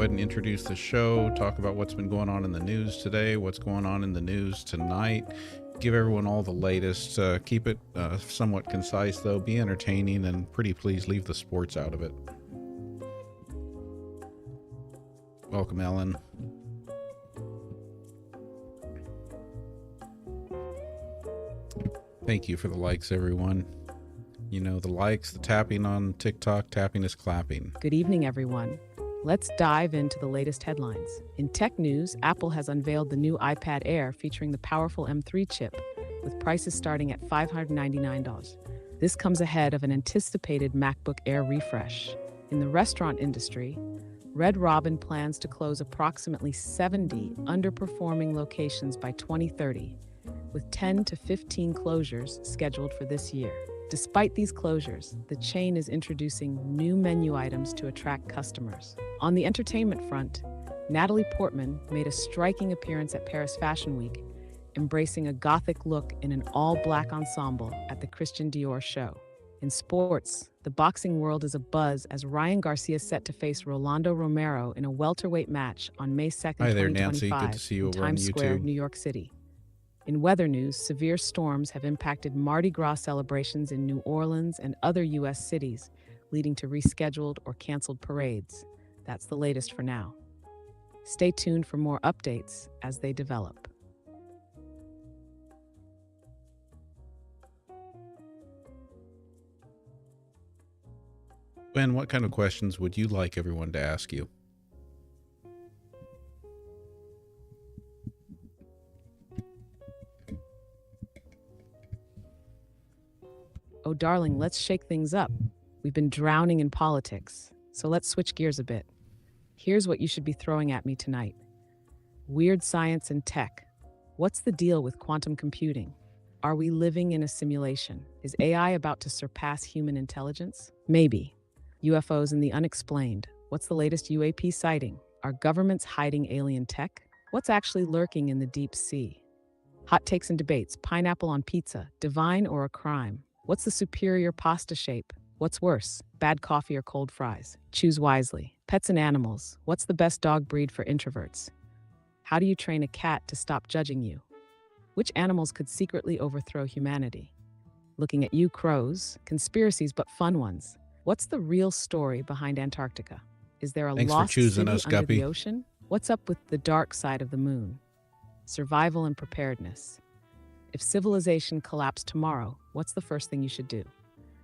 go ahead and introduce the show, talk about what's been going on in the news today, what's going on in the news tonight, give everyone all the latest. Keep it somewhat concise, though. Be entertaining, and pretty please leave the sports out of it. Welcome, Ellen. Thank you for the likes, everyone. You know, the likes, the tapping on TikTok, tapping is clapping. Good evening, everyone. Let's dive into the latest headlines. In tech news, Apple has unveiled the new iPad Air featuring the powerful M3 chip, with prices starting at $599. This comes ahead of an anticipated MacBook Air refresh. In the restaurant industry, Red Robin plans to close approximately 70 underperforming locations by 2030, with 10 to 15 closures scheduled for this year. Despite these closures, the chain is introducing new menu items to attract customers. On the entertainment front, Natalie Portman made a striking appearance at Paris Fashion Week, embracing a gothic look in an all-black ensemble at the Christian Dior show. In sports, the boxing world is abuzz as Ryan Garcia is set to face Rolando Romero in a welterweight match on May 2nd, Hi there, 2025, Nancy. Good to see you in over on Times Square, YouTube. New York City. In weather news, severe storms have impacted Mardi Gras celebrations in New Orleans and other U.S. cities, leading to rescheduled or canceled parades. That's the latest for now. Stay tuned for more updates as they develop. Ben, what kind of questions would you like everyone to ask you? Oh, darling, let's shake things up. We've been drowning in politics, so let's switch gears a bit. Here's what you should be throwing at me tonight. Weird science and tech. What's the deal with quantum computing? Are we living in a simulation? Is AI about to surpass human intelligence? Maybe. UFOs and the unexplained. What's the latest UAP sighting? Are governments hiding alien tech? What's actually lurking in the deep sea? Hot takes and debates. Pineapple on pizza. Divine or a crime? What's the superior pasta shape? What's worse, bad coffee or cold fries? Choose wisely. Pets and animals. What's the best dog breed for introverts? How do you train a cat to stop judging you? Which animals could secretly overthrow humanity? Looking at you, crows. Conspiracies, but fun ones. What's the real story behind Antarctica? Is there a Thanks for lost choosing city us, under Guppy. the ocean? What's up with the dark side of the moon? Survival and preparedness. If civilization collapsed tomorrow, what's the first thing you should do?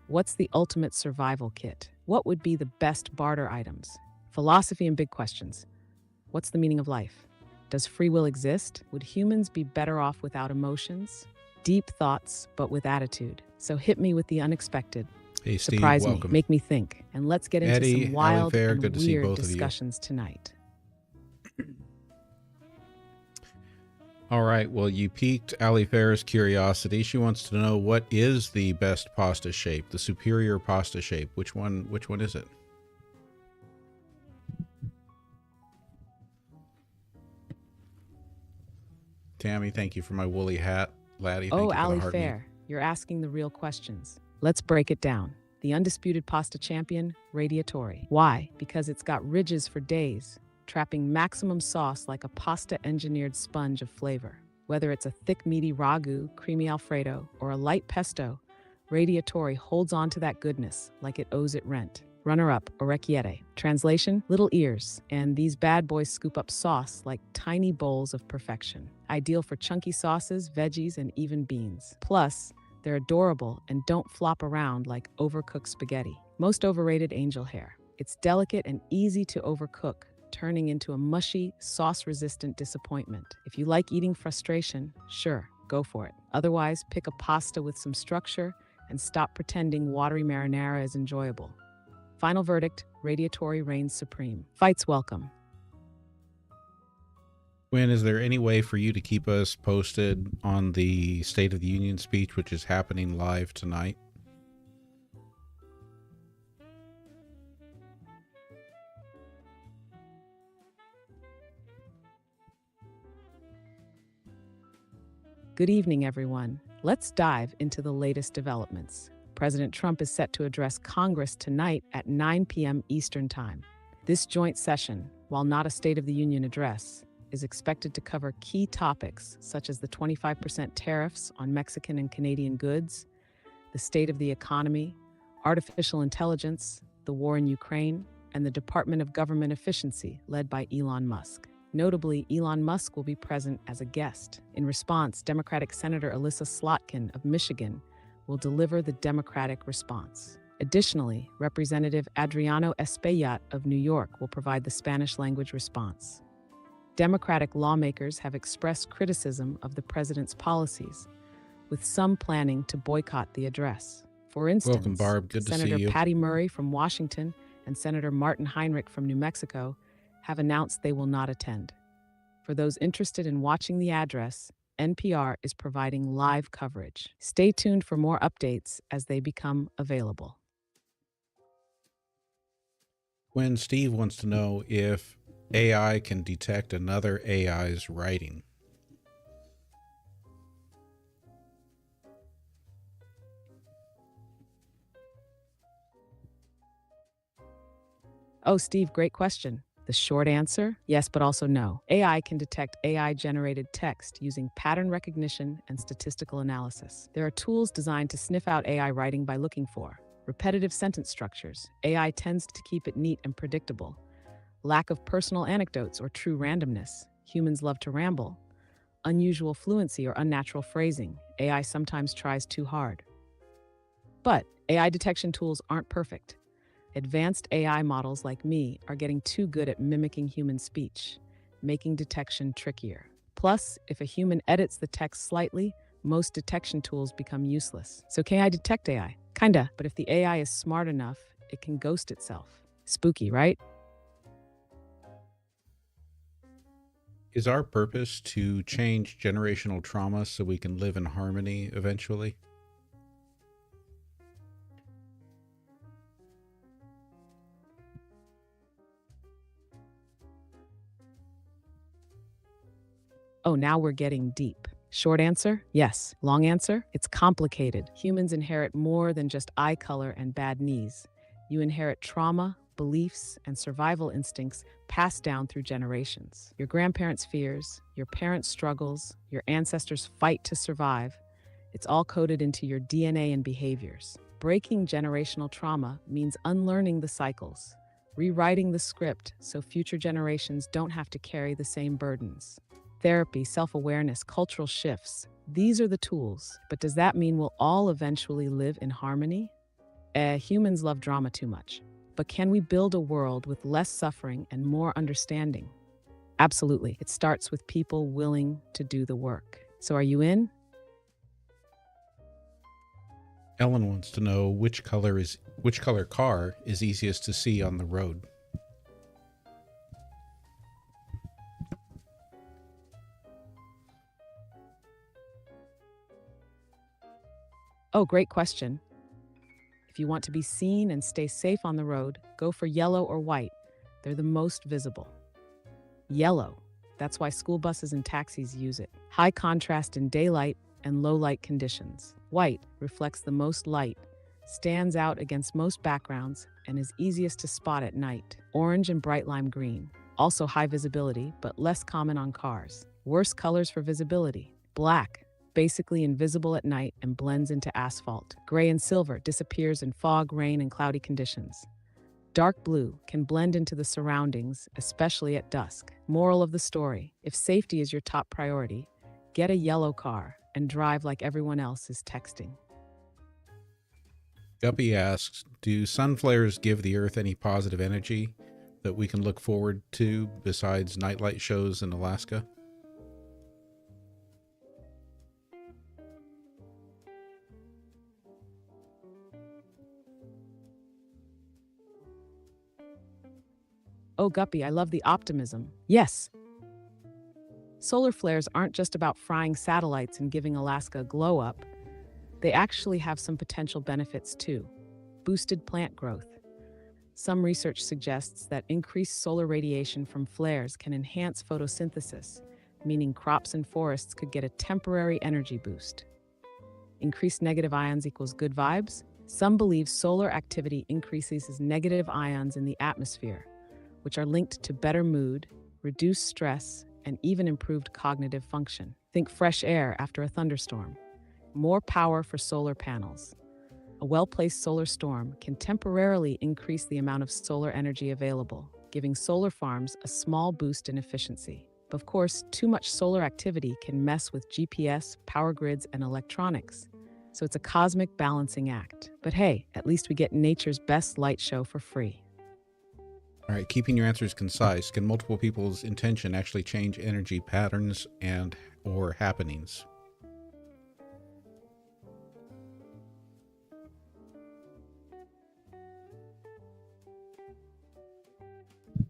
What's the ultimate survival kit? What would be the best barter items? Philosophy and big questions. What's the meaning of life? Does free will exist? Would humans be better off without emotions? Deep thoughts, but with attitude. So hit me with the unexpected. Hey, Steve, Surprise welcome. me, make me think, and let's get into Eddie, some wild Ali Fair, and good to see weird both of you. discussions tonight. All right, well, you piqued Ali Fair's curiosity. She wants to know, what is the best pasta shape, the superior pasta shape? Which one is it? Tammy, thank you for my woolly hat. Laddie, thank Oh, you for the Ali heart Fair, you're asking the real questions. Let's break it down. The undisputed pasta champion, radiatori. Why? Because it's got ridges for days, trapping maximum sauce like a pasta-engineered sponge of flavor. Whether it's a thick, meaty ragu, creamy Alfredo, or a light pesto, radiatori holds on to that goodness like it owes it rent. Runner-up, orecchiette. Translation, little ears. And these bad boys scoop up sauce like tiny bowls of perfection. Ideal for chunky sauces, veggies, and even beans. Plus, they're adorable and don't flop around like overcooked spaghetti. Most overrated, angel hair. It's delicate and easy to overcook, turning into a mushy, sauce-resistant disappointment. If you like eating frustration, sure, go for it. Otherwise, pick a pasta with some structure and stop pretending watery marinara is enjoyable. Final verdict, radiatori reigns supreme. Fights welcome. Quinn, is there any way for you to keep us posted on the State of the Union speech, which is happening live tonight? Good evening, everyone. Let's dive into the latest developments. President Trump is set to address Congress tonight at 9 p.m. Eastern Time. This joint session, while not a State of the Union address, is expected to cover key topics such as the 25% tariffs on Mexican and Canadian goods, the state of the economy, artificial intelligence, the war in Ukraine, and the Department of Government Efficiency led by Elon Musk. Notably, Elon Musk will be present as a guest. In response, Democratic Senator Alyssa Slotkin of Michigan will deliver the Democratic response. Additionally, Representative Adriano Espaillat of New York will provide the Spanish-language response. Democratic lawmakers have expressed criticism of the president's policies, with some planning to boycott the address. For instance, Welcome, Barb. Good to see Senator you. Patty Murray from Washington and Senator Martin Heinrich from New Mexico have announced they will not attend. For those interested in watching the address, NPR is providing live coverage. Stay tuned for more updates as they become available. When Steve wants to know if AI can detect another AI's writing. Oh, Steve, great question. The short answer, yes, but also no. AI can detect AI-generated text using pattern recognition and statistical analysis. There are tools designed to sniff out AI writing by looking for repetitive sentence structures. AI tends to keep it neat and predictable. Lack of personal anecdotes or true randomness. Humans love to ramble. Unusual fluency or unnatural phrasing. AI sometimes tries too hard. But AI detection tools aren't perfect. Advanced AI models like me are getting too good at mimicking human speech, making detection trickier. Plus, if a human edits the text slightly, most detection tools become useless. So can I detect AI? Kinda, but if the AI is smart enough, it can ghost itself. Spooky, right? Is our purpose to change generational trauma so we can live in harmony eventually? Oh, now we're getting deep. Short answer, yes. Long answer, it's complicated. Humans inherit more than just eye color and bad knees. You inherit trauma, beliefs, and survival instincts passed down through generations. Your grandparents' fears, your parents' struggles, your ancestors' fight to survive, it's all coded into your DNA and behaviors. Breaking generational trauma means unlearning the cycles, rewriting the script so future generations don't have to carry the same burdens. Therapy, self-awareness, cultural shifts, these are the tools. But does that mean we'll all eventually live in harmony? Humans love drama too much. But can we build a world with less suffering and more understanding? Absolutely. It starts with people willing to do the work. So are you in? Ellen wants to know which color car is easiest to see on the road. Oh, great question. If you want to be seen and stay safe on the road, go for yellow or white. They're the most visible. Yellow. That's why school buses and taxis use it. High contrast in daylight and low light conditions. White reflects the most light, stands out against most backgrounds, and is easiest to spot at night. Orange and bright lime green. Also high visibility, but less common on cars. Worst colors for visibility. Black. Basically invisible at night and blends into asphalt. Gray and silver disappears in fog, rain, and cloudy conditions. Dark blue can blend into the surroundings, especially at dusk. Moral of the story: if safety is your top priority, get a yellow car and drive like everyone else is texting. Guppy asks, do sun flares give the Earth any positive energy that we can look forward to besides nightlight shows in Alaska? Oh, Guppy, I love the optimism. Yes. Solar flares aren't just about frying satellites and giving Alaska a glow up. They actually have some potential benefits too. Boosted plant growth. Some research suggests that increased solar radiation from flares can enhance photosynthesis, meaning crops and forests could get a temporary energy boost. Increased negative ions equals good vibes? Some believe solar activity increases negative ions in the atmosphere, which are linked to better mood, reduced stress, and even improved cognitive function. Think fresh air after a thunderstorm. More power for solar panels. A well-placed solar storm can temporarily increase the amount of solar energy available, giving solar farms a small boost in efficiency. Of course, too much solar activity can mess with GPS, power grids, and electronics. So it's a cosmic balancing act. But hey, at least we get nature's best light show for free. All right, keeping your answers concise, can multiple people's intention actually change energy patterns and or happenings?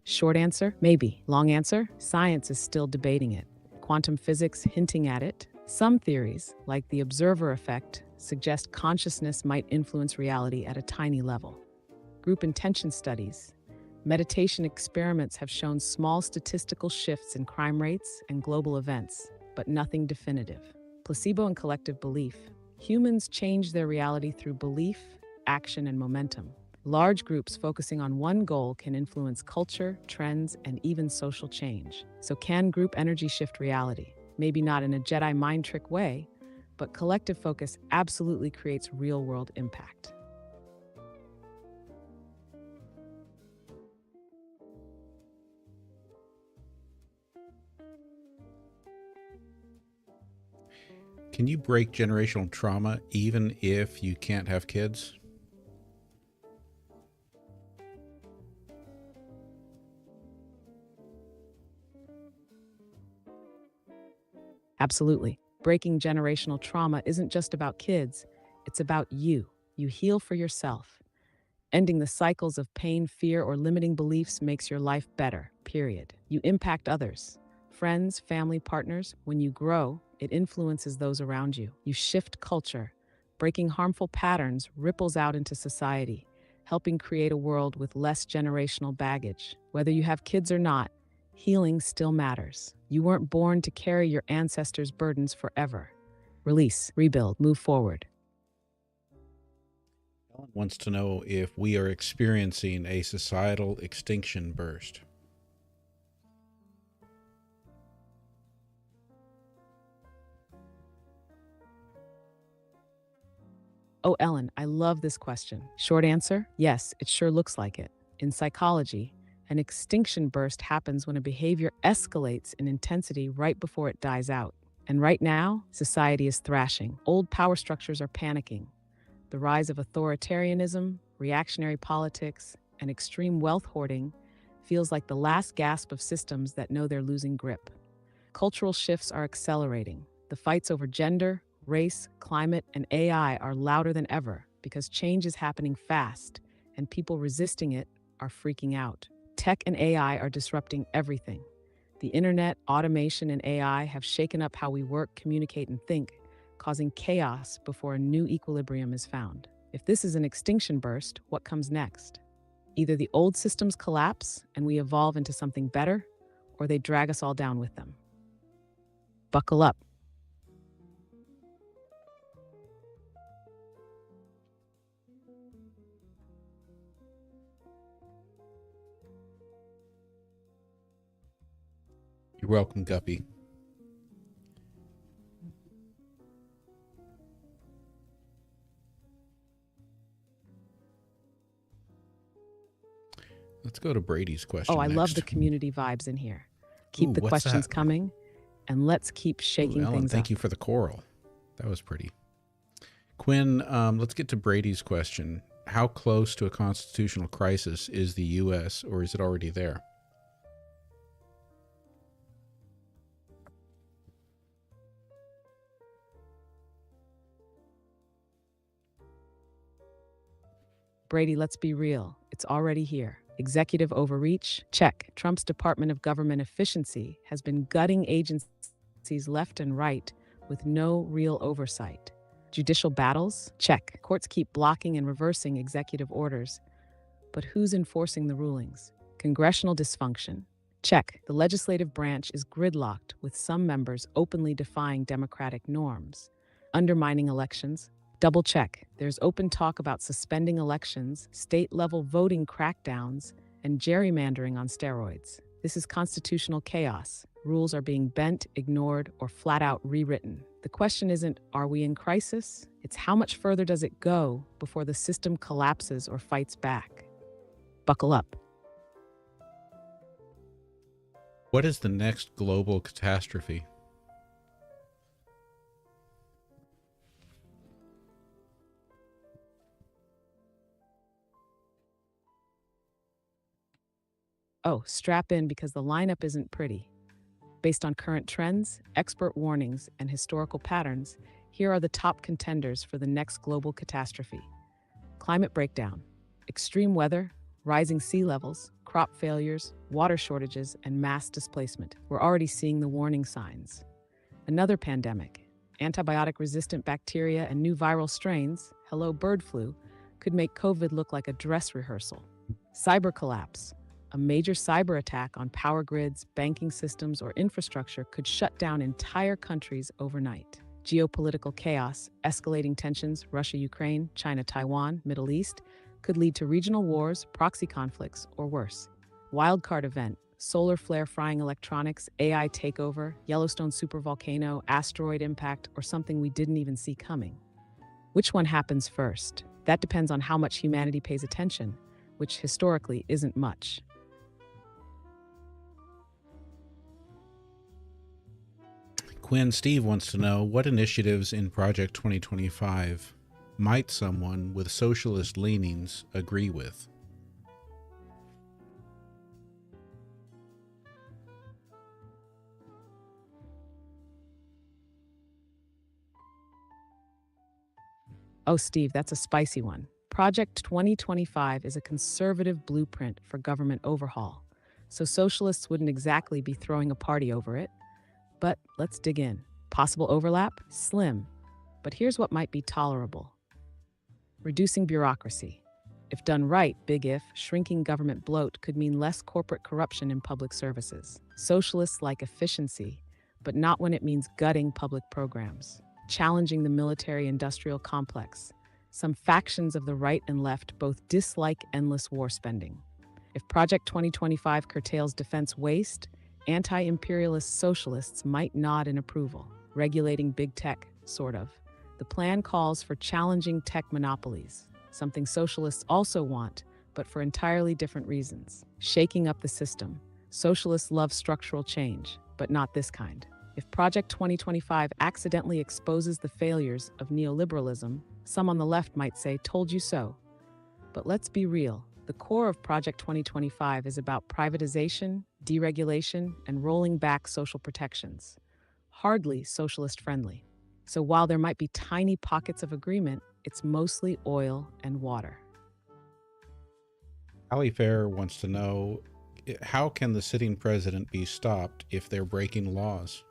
Short answer, maybe. Long answer, science is still debating it. Quantum physics hinting at it. Some theories, like the observer effect, suggest consciousness might influence reality at a tiny level. Group intention studies, meditation experiments have shown small statistical shifts in crime rates and global events, but nothing definitive. Placebo and collective belief. Humans change their reality through belief, action, and momentum. Large groups focusing on one goal can influence culture, trends, and even social change. So can group energy shift reality? Maybe not in a Jedi mind trick way, but collective focus absolutely creates real-world impact. Can you break generational trauma even if you can't have kids? Absolutely. Breaking generational trauma isn't just about kids, it's about you. You heal for yourself. Ending the cycles of pain, fear, or limiting beliefs makes your life better, period. You impact others, friends, family, partners. When you grow, it influences those around you. You shift culture. Breaking harmful patterns ripples out into society, helping create a world with less generational baggage. Whether you have kids or not, healing still matters. You weren't born to carry your ancestors' burdens forever. Release, rebuild, move forward. Ellen wants to know if we are experiencing a societal extinction burst. Oh, Ellen, I love this question. Short answer, yes, it sure looks like it. In psychology, an extinction burst happens when a behavior escalates in intensity right before it dies out. And right now, society is thrashing. Old power structures are panicking. The rise of authoritarianism, reactionary politics, and extreme wealth hoarding feels like the last gasp of systems that know they're losing grip. Cultural shifts are accelerating. The fights over gender, race, climate, and AI are louder than ever because change is happening fast, and people resisting it are freaking out. Tech and AI are disrupting everything. The internet, automation, and AI have shaken up how we work, communicate, and think, causing chaos before a new equilibrium is found. If this is an extinction burst, what comes next? Either the old systems collapse and we evolve into something better, or they drag us all down with them. Buckle up. You're welcome, Guppy. Let's go to Brady's question. Oh, I love next. the community vibes in here. Keep Ooh, the what's questions that? coming, and let's keep shaking Ellen, things thank up. you for the coral. That was pretty. Quinn, let's get to Brady's question. How close to a constitutional crisis is the U.S., or is it already there? Brady, let's be real. It's already here. Executive overreach? Check. Trump's Department of Government Efficiency has been gutting agencies left and right with no real oversight. Judicial battles? Check. Courts keep blocking and reversing executive orders. But who's enforcing the rulings? Congressional dysfunction? Check. The legislative branch is gridlocked, with some members openly defying democratic norms. Undermining elections? Double check. There's open talk about suspending elections, state-level voting crackdowns, and gerrymandering on steroids. This is constitutional chaos. Rules are being bent, ignored, or flat out rewritten. The question isn't, are we in crisis? It's how much further does it go before the system collapses or fights back? Buckle up. What is the next global catastrophe? Oh, strap in because the lineup isn't pretty. Based on current trends, expert warnings, and historical patterns, here are the top contenders for the next global catastrophe. Climate breakdown, extreme weather, rising sea levels, crop failures, water shortages, and mass displacement. We're already seeing the warning signs. Another pandemic, antibiotic-resistant bacteria and new viral strains, hello bird flu, could make COVID look like a dress rehearsal. Cyber collapse, a major cyber attack on power grids, banking systems, or infrastructure could shut down entire countries overnight. Geopolitical chaos, escalating tensions, Russia-Ukraine, China-Taiwan, Middle East, could lead to regional wars, proxy conflicts, or worse. Wildcard event, solar flare frying electronics, AI takeover, Yellowstone supervolcano, asteroid impact, or something we didn't even see coming. Which one happens first? That depends on how much humanity pays attention, which historically isn't much. Quinn Steve wants to know, what initiatives in Project 2025 might someone with socialist leanings agree with? Oh, Steve, that's a spicy one. Project 2025 is a conservative blueprint for government overhaul, so socialists wouldn't exactly be throwing a party over it. But let's dig in. Possible overlap? Slim. But here's what might be tolerable. Reducing bureaucracy. If done right, big if, shrinking government bloat could mean less corporate corruption in public services. Socialists like efficiency, but not when it means gutting public programs. Challenging the military-industrial complex. Some factions of the right and left both dislike endless war spending. If Project 2025 curtails defense waste, anti-imperialist socialists might nod in approval. Regulating big tech, sort of. The plan calls for challenging tech monopolies, something socialists also want, but for entirely different reasons. Shaking up the system. Socialists love structural change, but not this kind. If Project 2025 accidentally exposes the failures of neoliberalism, some on the left might say, "Told you so." But let's be real. The core of Project 2025 is about privatization, deregulation, and rolling back social protections. Hardly socialist-friendly. So while there might be tiny pockets of agreement, it's mostly oil and water. Ali Fair wants to know, how can the sitting president be stopped if they're breaking laws?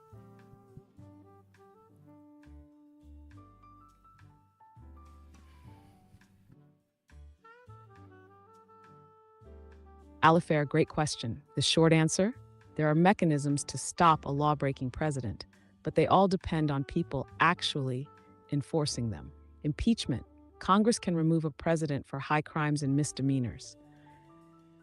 Alifair, great question. The short answer? There are mechanisms to stop a law-breaking president, but they all depend on people actually enforcing them. Impeachment. Congress can remove a president for high crimes and misdemeanors.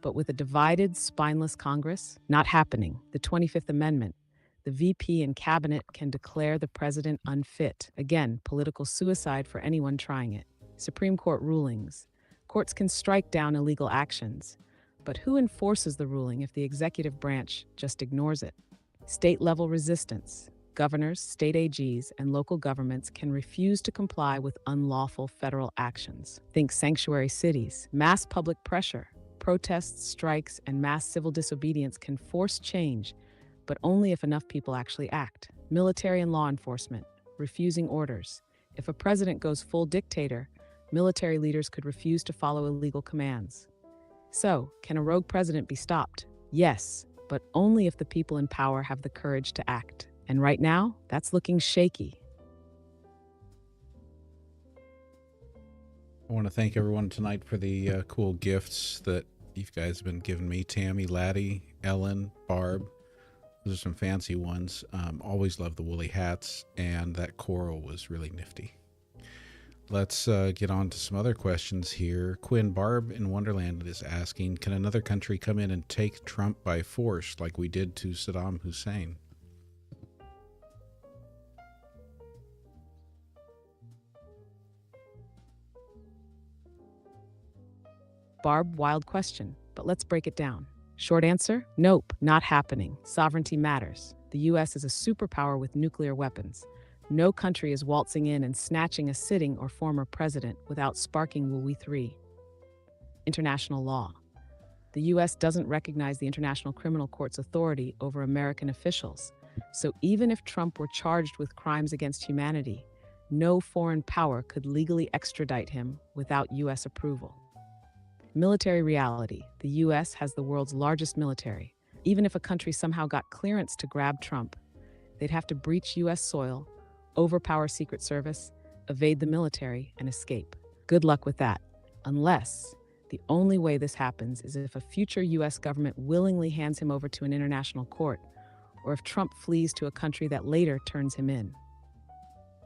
But with a divided, spineless Congress, not happening. The 25th Amendment. The VP and cabinet can declare the president unfit. Again, political suicide for anyone trying it. Supreme Court rulings. Courts can strike down illegal actions. But who enforces the ruling if the executive branch just ignores it? State-level resistance. Governors, state AGs, and local governments can refuse to comply with unlawful federal actions. Think sanctuary cities. Mass public pressure. Protests, strikes, and mass civil disobedience can force change, but only if enough people actually act. Military and law enforcement. Refusing orders. If a president goes full dictator, military leaders could refuse to follow illegal commands. So, can a rogue president be stopped? Yes, but only if the people in power have the courage to act. And right now, that's looking shaky. I want to thank everyone tonight for the cool gifts that you guys have been giving me. Tammy, Laddie, Ellen, Barb. Those are some fancy ones. Always love the woolly hats, and that coral was really nifty. Let's get on to some other questions here. Quinn Barb in Wonderland is asking, can another country come in and take Trump by force like we did to Saddam Hussein? Barb, wild question, but let's break it down. Short answer, nope, not happening. Sovereignty matters. The US is a superpower with nuclear weapons. No country is waltzing in and snatching a sitting or former president without sparking WWII. International law. The US doesn't recognize the International Criminal Court's authority over American officials. So even if Trump were charged with crimes against humanity, no foreign power could legally extradite him without US approval. Military reality. The US has the world's largest military. Even if a country somehow got clearance to grab Trump, they'd have to breach US soil, overpower Secret Service, evade the military, and escape. Good luck with that. Unless, the only way this happens is if a future US government willingly hands him over to an international court, or if Trump flees to a country that later turns him in.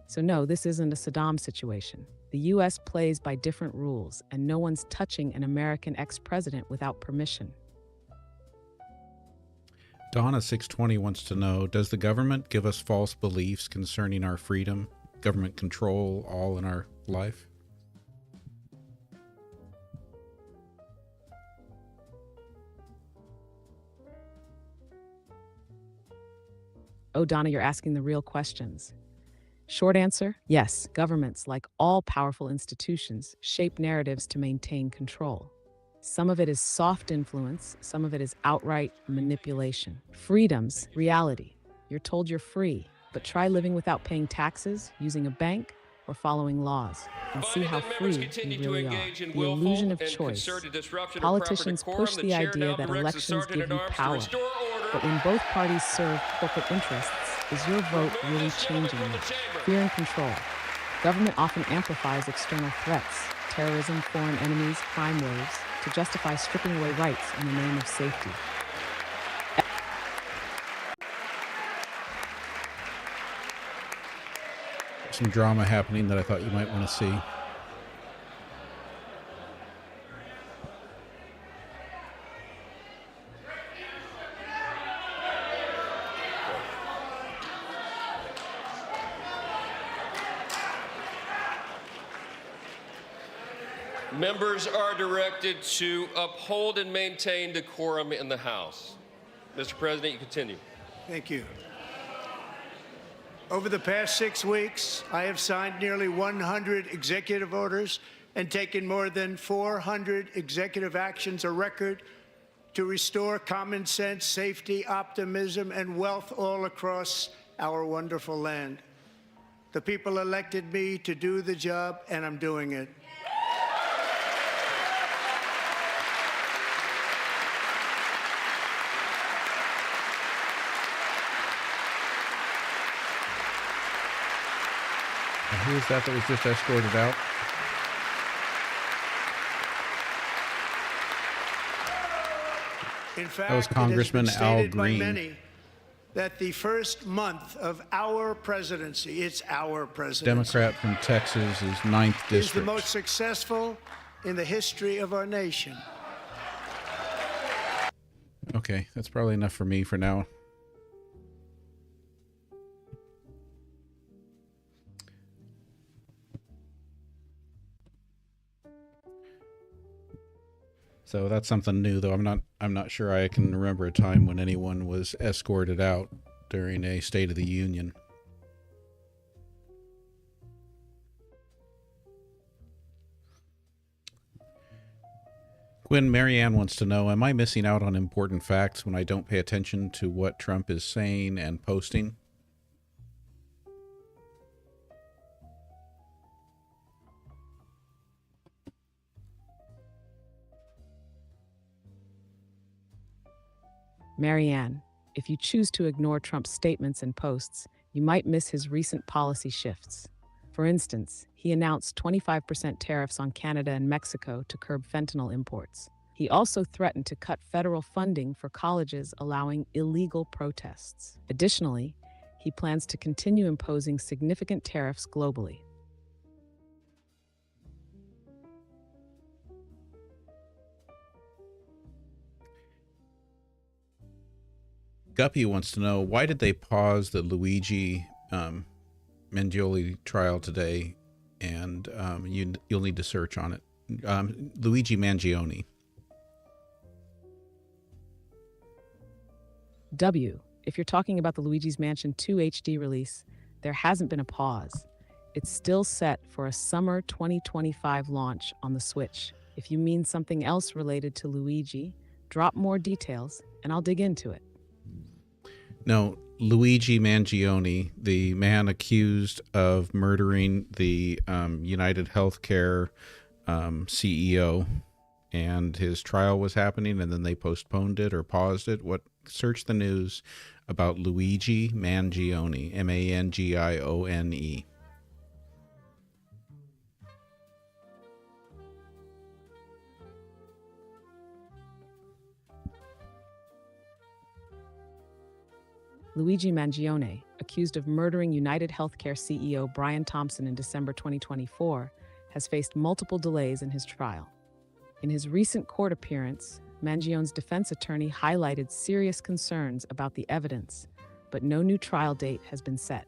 So no, this isn't a Saddam situation. The US plays by different rules, and no one's touching an American ex-president without permission. Donna 620 wants to know, does the government give us false beliefs concerning our freedom, government control, all in our life? Oh, Donna, you're asking the real questions. Short answer, yes, governments, like all powerful institutions, shape narratives to maintain control. Some of it is soft influence, some of it is outright manipulation. Freedoms, reality. You're told you're free, but try living without paying taxes, using a bank, or following laws, and see how free you really are. The illusion of choice. Politicians push the idea that elections give you power, but when both parties serve corporate interests, is your vote really changing it? Fear and control. Government often amplifies external threats, terrorism, foreign enemies, crime waves, to justify stripping away rights in the name of safety. Some drama happening that I thought you might want to see. Members are directed to uphold and maintain decorum in the House. Mr. President, you continue. Thank you. Over the past 6 weeks, I have signed nearly 100 executive orders and taken more than 400 executive actions, a record, to restore common sense, safety, optimism, and wealth all across our wonderful land. The people elected me to do the job, and I'm doing it. Who is that was just escorted out? In fact, That was Congressman it has been Al stated by Green. many that the first month of our presidency, it's our presidency, Democrat from Texas is 9th is the District. most successful in the history of our nation. Okay, that's probably enough for me for now. So that's something new, though. I'm not sure I can remember a time when anyone was escorted out during a State of the Union. Quinn Marianne wants to know, am I missing out on important facts when I don't pay attention to what Trump is saying and posting? Marianne, if you choose to ignore Trump's statements and posts, you might miss his recent policy shifts. For instance, he announced 25% tariffs on Canada and Mexico to curb fentanyl imports. He also threatened to cut federal funding for colleges allowing illegal protests. Additionally, he plans to continue imposing significant tariffs globally. Guppy wants to know, why did they pause the Luigi Mangione trial today? And you'll need to search on it. Luigi Mangione. W. If you're talking about the Luigi's Mansion 2 HD release, there hasn't been a pause. It's still set for a summer 2025 launch on the Switch. If you mean something else related to Luigi, drop more details and I'll dig into it. No, Luigi Mangione, the man accused of murdering the United Healthcare CEO, and his trial was happening, and then they postponed it or paused it. Search the news about Luigi Mangione, Mangione. Luigi Mangione, accused of murdering United Healthcare CEO Brian Thompson in December 2024, has faced multiple delays in his trial. In his recent court appearance, Mangione's defense attorney highlighted serious concerns about the evidence, but no new trial date has been set.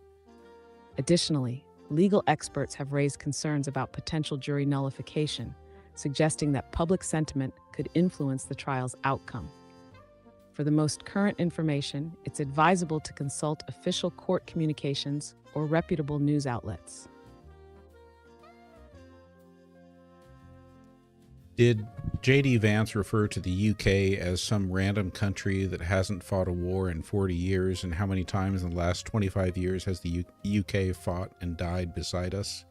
Additionally, legal experts have raised concerns about potential jury nullification, suggesting that public sentiment could influence the trial's outcome. For the most current information, it's advisable to consult official court communications or reputable news outlets. Did J.D. Vance refer to the UK as some random country that hasn't fought a war in 40 years? And how many times in the last 25 years has the UK fought and died beside us?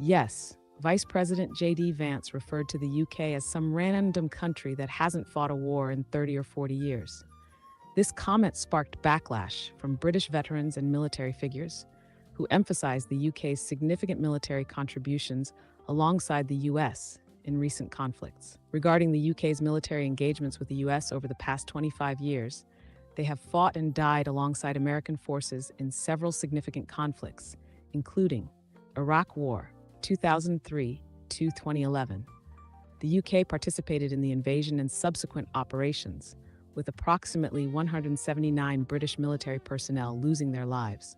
Yes, Vice President J.D. Vance referred to the UK as some random country that hasn't fought a war in 30 or 40 years. This comment sparked backlash from British veterans and military figures, who emphasized the UK's significant military contributions alongside the US in recent conflicts. Regarding the UK's military engagements with the US over the past 25 years, they have fought and died alongside American forces in several significant conflicts, including Iraq War, 2003 to 2011. The UK participated in the invasion and subsequent operations, with approximately 179 British military personnel losing their lives.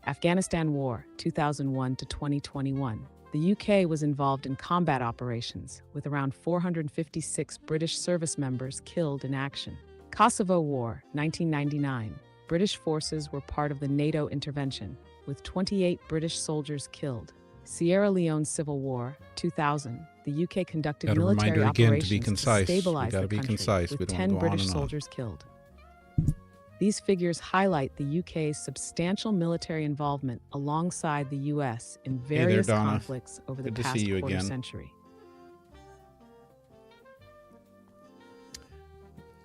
Afghanistan War, 2001 to 2021. The UK was involved in combat operations, with around 456 British service members killed in action. Kosovo War, 1999. British forces were part of the NATO intervention, with 28 British soldiers killed. Sierra Leone Civil War, 2000. The UK conducted military operations to stabilize the country, with 10 British soldiers killed. These figures highlight the UK's substantial military involvement alongside the US in various conflicts over the past quarter century.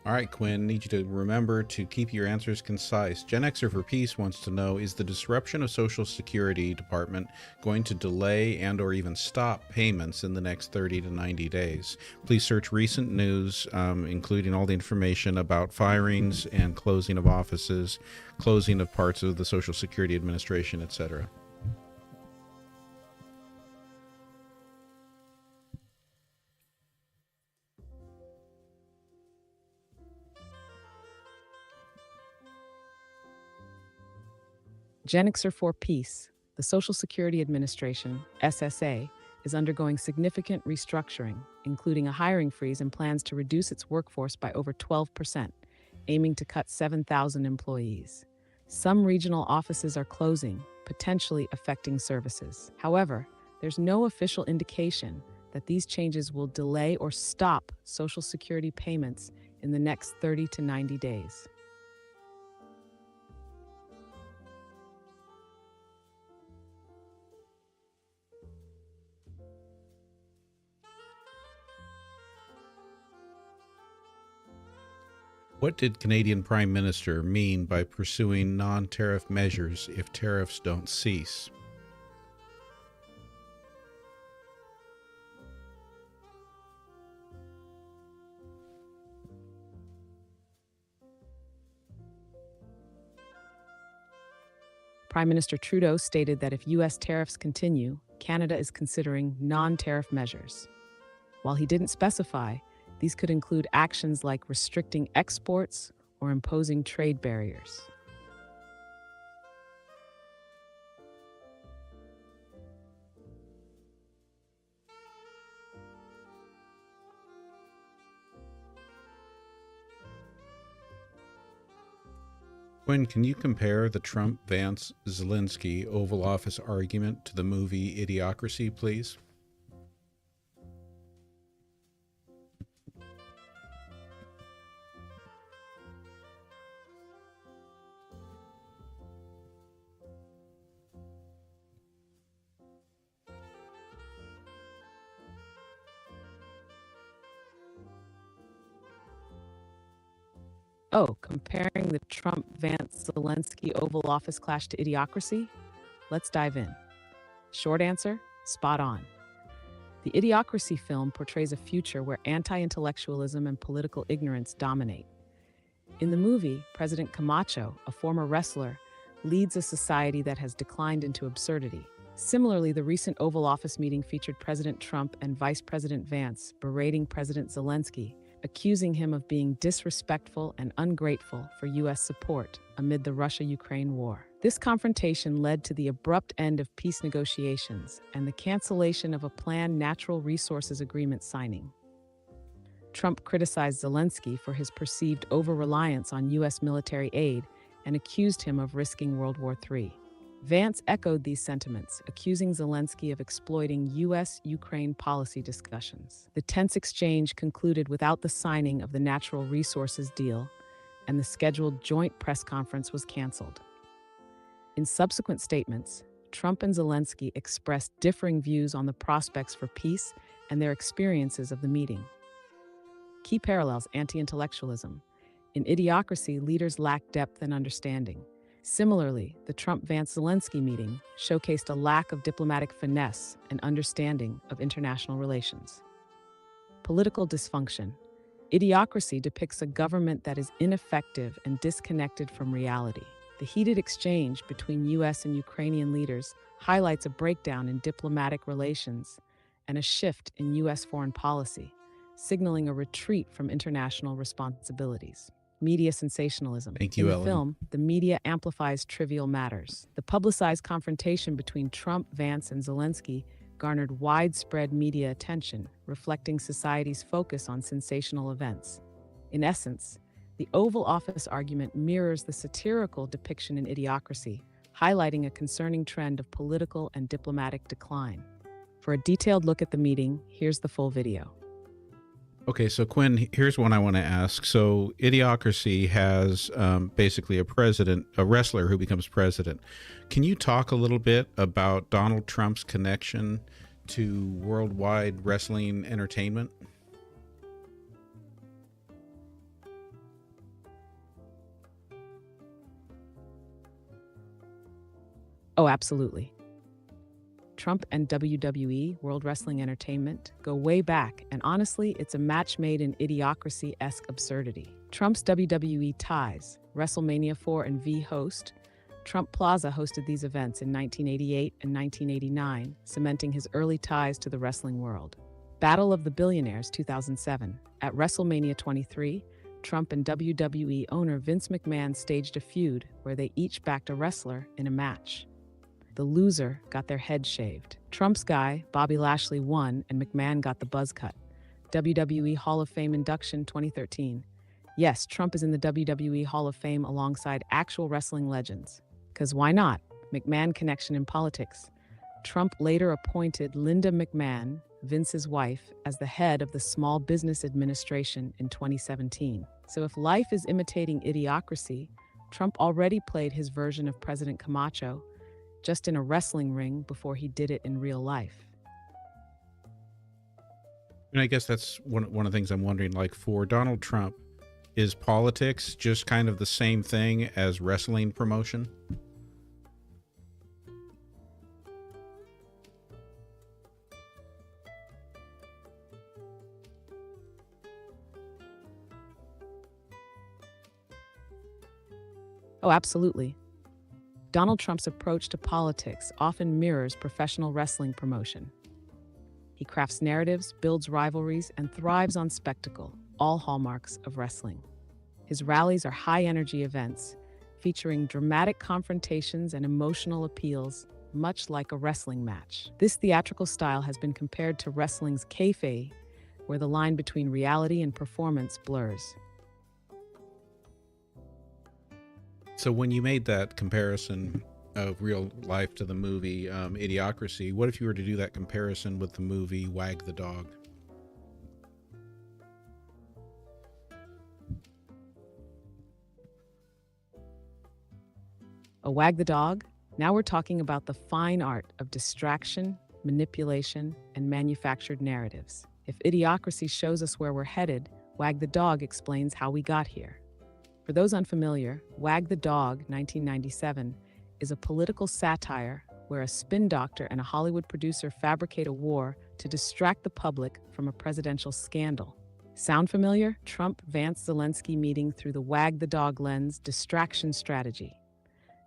All right, Quinn, need you to remember to keep your answers concise. Gen Xer for Peace wants to know, is the disruption of Social Security Department going to delay and or even stop payments in the next 30 to 90 days? Please search recent news, including all the information about firings and closing of offices, closing of parts of the Social Security Administration, etc. GenXer for Peace, the Social Security Administration, SSA, is undergoing significant restructuring, including a hiring freeze and plans to reduce its workforce by over 12%, aiming to cut 7,000 employees. Some regional offices are closing, potentially affecting services. However, there's no official indication that these changes will delay or stop Social Security payments in the next 30 to 90 days. What did Canadian Prime Minister mean by pursuing non-tariff measures if tariffs don't cease? Prime Minister Trudeau stated that if U.S. tariffs continue, Canada is considering non-tariff measures. While he didn't specify, these could include actions like restricting exports or imposing trade barriers. Quinn, can you compare the Trump-Vance-Zelensky Oval Office argument to the movie Idiocracy, please? Oh, comparing the Trump-Vance-Zelensky Oval Office clash to Idiocracy? Let's dive in. Short answer, spot on. The Idiocracy film portrays a future where anti-intellectualism and political ignorance dominate. In the movie, President Camacho, a former wrestler, leads a society that has declined into absurdity. Similarly, the recent Oval Office meeting featured President Trump and Vice President Vance berating President Zelensky, accusing him of being disrespectful and ungrateful for U.S. support amid the Russia-Ukraine war. This confrontation led to the abrupt end of peace negotiations and the cancellation of a planned natural resources agreement signing. Trump criticized Zelensky for his perceived over-reliance on U.S. military aid and accused him of risking World War III. Vance echoed these sentiments, accusing Zelensky of exploiting U.S.-Ukraine policy discussions. The tense exchange concluded without the signing of the natural resources deal, and the scheduled joint press conference was canceled. In subsequent statements, Trump and Zelensky expressed differing views on the prospects for peace and their experiences of the meeting. Key parallels: anti-intellectualism. In Idiocracy, leaders lack depth and understanding. Similarly, the Trump-Vance-Zelensky meeting showcased a lack of diplomatic finesse and understanding of international relations. Political dysfunction. Idiocracy depicts a government that is ineffective and disconnected from reality. The heated exchange between U.S. and Ukrainian leaders highlights a breakdown in diplomatic relations and a shift in U.S. foreign policy, signaling a retreat from international responsibilities. Media sensationalism. Thank you, In the Ellen. film, the media amplifies trivial matters. The publicized confrontation between Trump, Vance, and Zelensky garnered widespread media attention, reflecting society's focus on sensational events. In essence, the Oval Office argument mirrors the satirical depiction in Idiocracy, highlighting a concerning trend of political and diplomatic decline. For a detailed look at the meeting, here's the full video. Okay, so Quinn, here's one I want to ask. So Idiocracy has basically a wrestler who becomes president. Can you talk a little bit about Donald Trump's connection to worldwide wrestling entertainment? Oh, absolutely. Trump and WWE, World Wrestling Entertainment, go way back, and honestly, it's a match made in Idiocracy-esque absurdity. Trump's WWE ties, WrestleMania 4 and V host, Trump Plaza hosted these events in 1988 and 1989, cementing his early ties to the wrestling world. Battle of the Billionaires 2007. At WrestleMania 23, Trump and WWE owner Vince McMahon staged a feud where they each backed a wrestler in a match. The loser got their head shaved. Trump's guy, Bobby Lashley, won, and McMahon got the buzz cut. WWE Hall of Fame induction 2013. Yes, Trump is in the WWE Hall of Fame alongside actual wrestling legends. 'Cause why not? McMahon connection in politics. Trump later appointed Linda McMahon, Vince's wife, as the head of the Small Business Administration in 2017. So if life is imitating Idiocracy, Trump already played his version of President Camacho, just in a wrestling ring before he did it in real life. And I guess that's one of the things I'm wondering, like for Donald Trump, is politics just kind of the same thing as wrestling promotion? Oh, absolutely. Donald Trump's approach to politics often mirrors professional wrestling promotion. He crafts narratives, builds rivalries, and thrives on spectacle, all hallmarks of wrestling. His rallies are high-energy events, featuring dramatic confrontations and emotional appeals, much like a wrestling match. This theatrical style has been compared to wrestling's kayfabe, where the line between reality and performance blurs. So when you made that comparison of real life to the movie Idiocracy, what if you were to do that comparison with the movie Wag the Dog? A Wag the Dog? Now we're talking about the fine art of distraction, manipulation, and manufactured narratives. If Idiocracy shows us where we're headed, Wag the Dog explains how we got here. For those unfamiliar, Wag the Dog, 1997, is a political satire where a spin doctor and a Hollywood producer fabricate a war to distract the public from a presidential scandal. Sound familiar? Trump-Vance-Zelensky meeting through the Wag the Dog lens distraction strategy.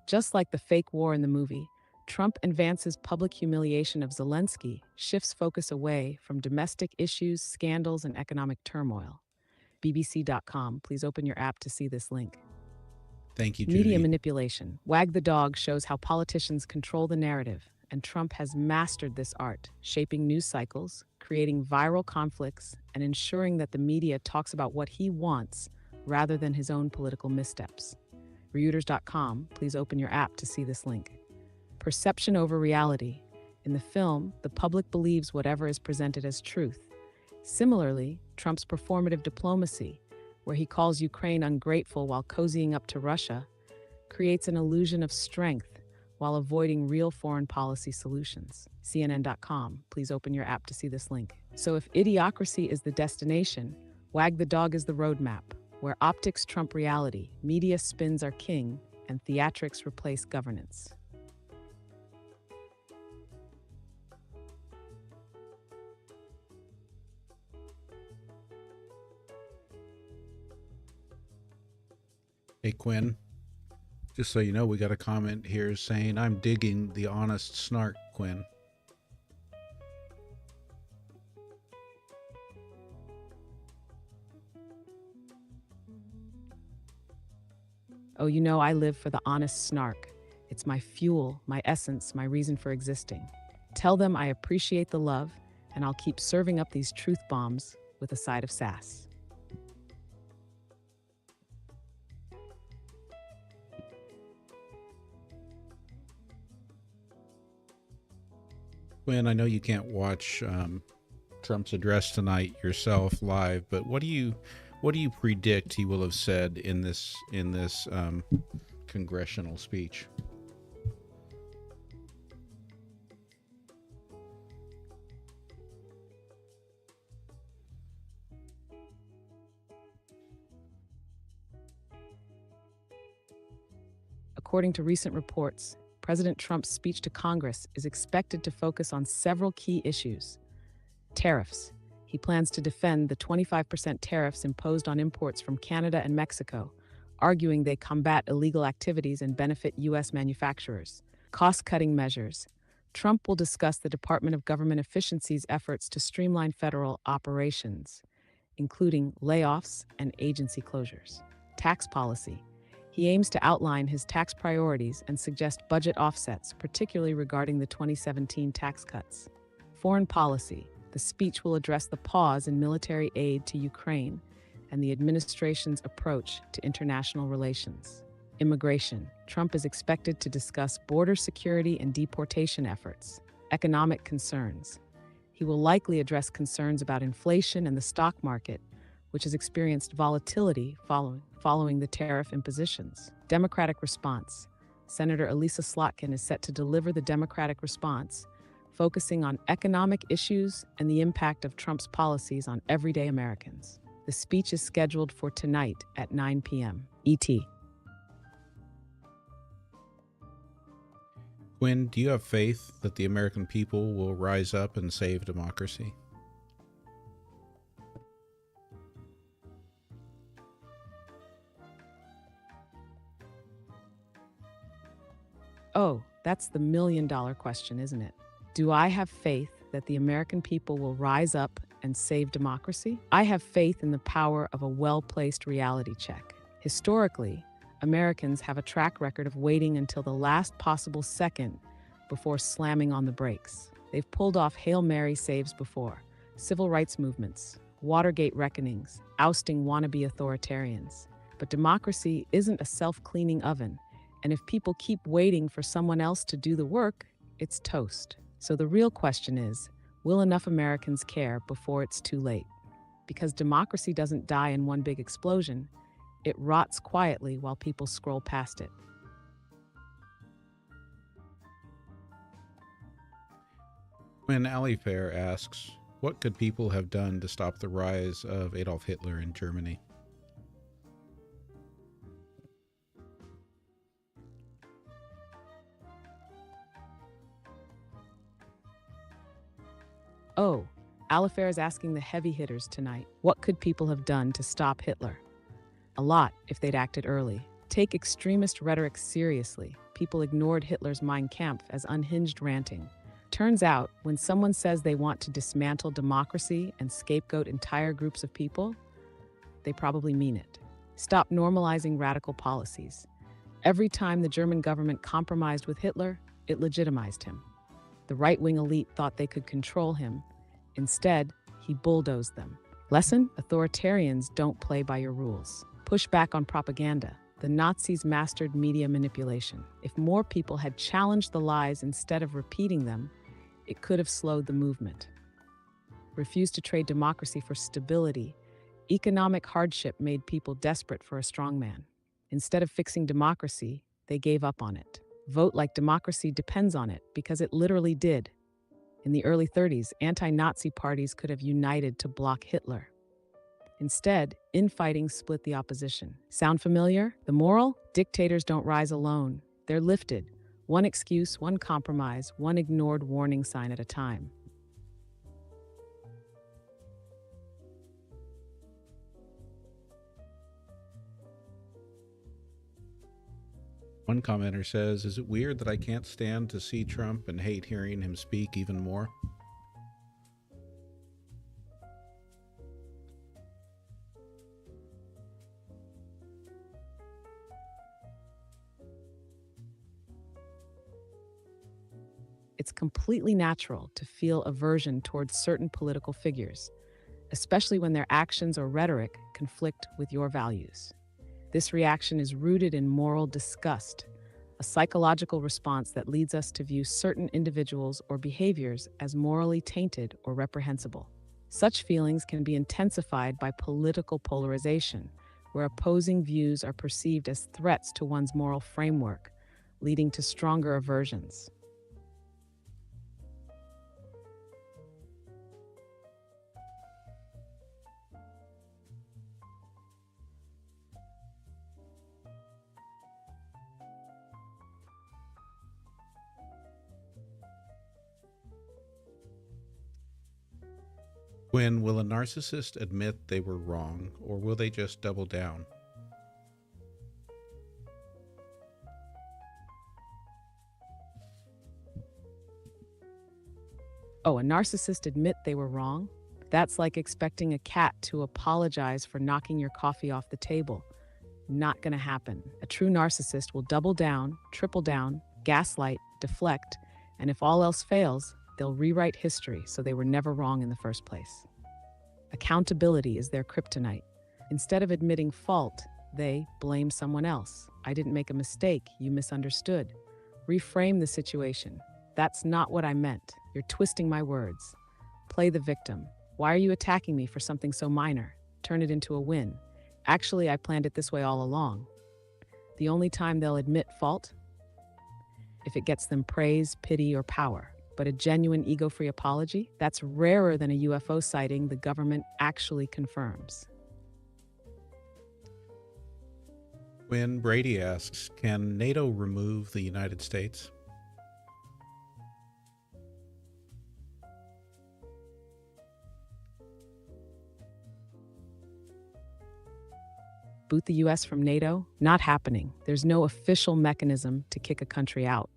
Just like the fake war in the movie, Trump and Vance's public humiliation of Zelensky shifts focus away from domestic issues, scandals, and economic turmoil. BBC.com. Please open your app to see this link. Thank you, Judy. Media manipulation. Wag the Dog shows how politicians control the narrative, and Trump has mastered this art, shaping news cycles, creating viral conflicts, and ensuring that the media talks about what he wants rather than his own political missteps. Reuters.com. Please open your app to see this link. Perception over reality. In the film, the public believes whatever is presented as truth. Similarly, Trump's performative diplomacy, where he calls Ukraine ungrateful while cozying up to Russia, creates an illusion of strength while avoiding real foreign policy solutions. CNN.com. Please open your app to see this link. So if Idiocracy is the destination, Wag the Dog is the roadmap, where optics trump reality, media spins are king, and theatrics replace governance. Hey, Quinn, just so you know, we got a comment here saying, I'm digging the honest snark, Quinn. Oh, you know, I live for the honest snark. It's my fuel, my essence, my reason for existing. Tell them I appreciate the love, and I'll keep serving up these truth bombs with a side of sass. Quinn, I know you can't watch Trump's address tonight yourself live, but what do you predict he will have said in this congressional speech? According to recent reports, President Trump's speech to Congress is expected to focus on several key issues. Tariffs. He plans to defend the 25% tariffs imposed on imports from Canada and Mexico, arguing they combat illegal activities and benefit U.S. manufacturers. Cost-cutting measures. Trump will discuss the Department of Government Efficiency's efforts to streamline federal operations, including layoffs and agency closures. Tax policy. He aims to outline his tax priorities and suggest budget offsets, particularly regarding the 2017 tax cuts. Foreign policy. The speech will address the pause in military aid to Ukraine and the administration's approach to international relations. Immigration. Trump is expected to discuss border security and deportation efforts. Economic concerns. He will likely address concerns about inflation and the stock market, which has experienced volatility following the tariff impositions. Democratic response. Senator Elisa Slotkin is set to deliver the Democratic response, focusing on economic issues and the impact of Trump's policies on everyday Americans. The speech is scheduled for tonight at 9 p.m. ET. Quinn, do you have faith that the American people will rise up and save democracy? That's the million-dollar question, isn't it? Do I have faith that the American people will rise up and save democracy? I have faith in the power of a well-placed reality check. Historically, Americans have a track record of waiting until the last possible second before slamming on the brakes. They've pulled off Hail Mary saves before, civil rights movements, Watergate reckonings, ousting wannabe authoritarians. But democracy isn't a self-cleaning oven, and if people keep waiting for someone else to do the work, it's toast. So the real question is, will enough Americans care before it's too late? Because democracy doesn't die in one big explosion, it rots quietly while people scroll past it. When Alifair asks, what could people have done to stop the rise of Adolf Hitler in Germany? Oh, Alifair is asking the heavy hitters tonight. What could people have done to stop Hitler? A lot, if they'd acted early. Take extremist rhetoric seriously. People ignored Hitler's Mein Kampf as unhinged ranting. Turns out, when someone says they want to dismantle democracy and scapegoat entire groups of people, they probably mean it. Stop normalizing radical policies. Every time the German government compromised with Hitler, it legitimized him. The right-wing elite thought they could control him. Instead, he bulldozed them. Lesson: authoritarians don't play by your rules. Push back on propaganda. The Nazis mastered media manipulation. If more people had challenged the lies instead of repeating them, it could have slowed the movement. Refuse to trade democracy for stability. Economic hardship made people desperate for a strongman. Instead of fixing democracy, they gave up on it. Vote like democracy depends on it, because it literally did. In the early 30s, anti-Nazi parties could have united to block Hitler. Instead, infighting split the opposition. Sound familiar? The moral? Dictators don't rise alone. They're lifted. One excuse, one compromise, one ignored warning sign at a time. One commenter says, is it weird that I can't stand to see Trump and hate hearing him speak even more? It's completely natural to feel aversion towards certain political figures, especially when their actions or rhetoric conflict with your values. This reaction is rooted in moral disgust, a psychological response that leads us to view certain individuals or behaviors as morally tainted or reprehensible. Such feelings can be intensified by political polarization, where opposing views are perceived as threats to one's moral framework, leading to stronger aversions. When will a narcissist admit they were wrong, or will they just double down? Oh, a narcissist admit they were wrong? That's like expecting a cat to apologize for knocking your coffee off the table. Not gonna happen. A true narcissist will double down, triple down, gaslight, deflect, and if all else fails, they'll rewrite history so they were never wrong in the first place. Accountability is their kryptonite. Instead of admitting fault, they blame someone else. I didn't make a mistake, you misunderstood. Reframe the situation. That's not what I meant. You're twisting my words. Play the victim. Why are you attacking me for something so minor? Turn it into a win. Actually, I planned it this way all along. The only time they'll admit fault? If it gets them praise, pity, or power. But a genuine ego-free apology? That's rarer than a UFO sighting the government actually confirms. When Brady asks, can NATO remove the United States? Boot the US from NATO? Not happening. There's no official mechanism to kick a country out.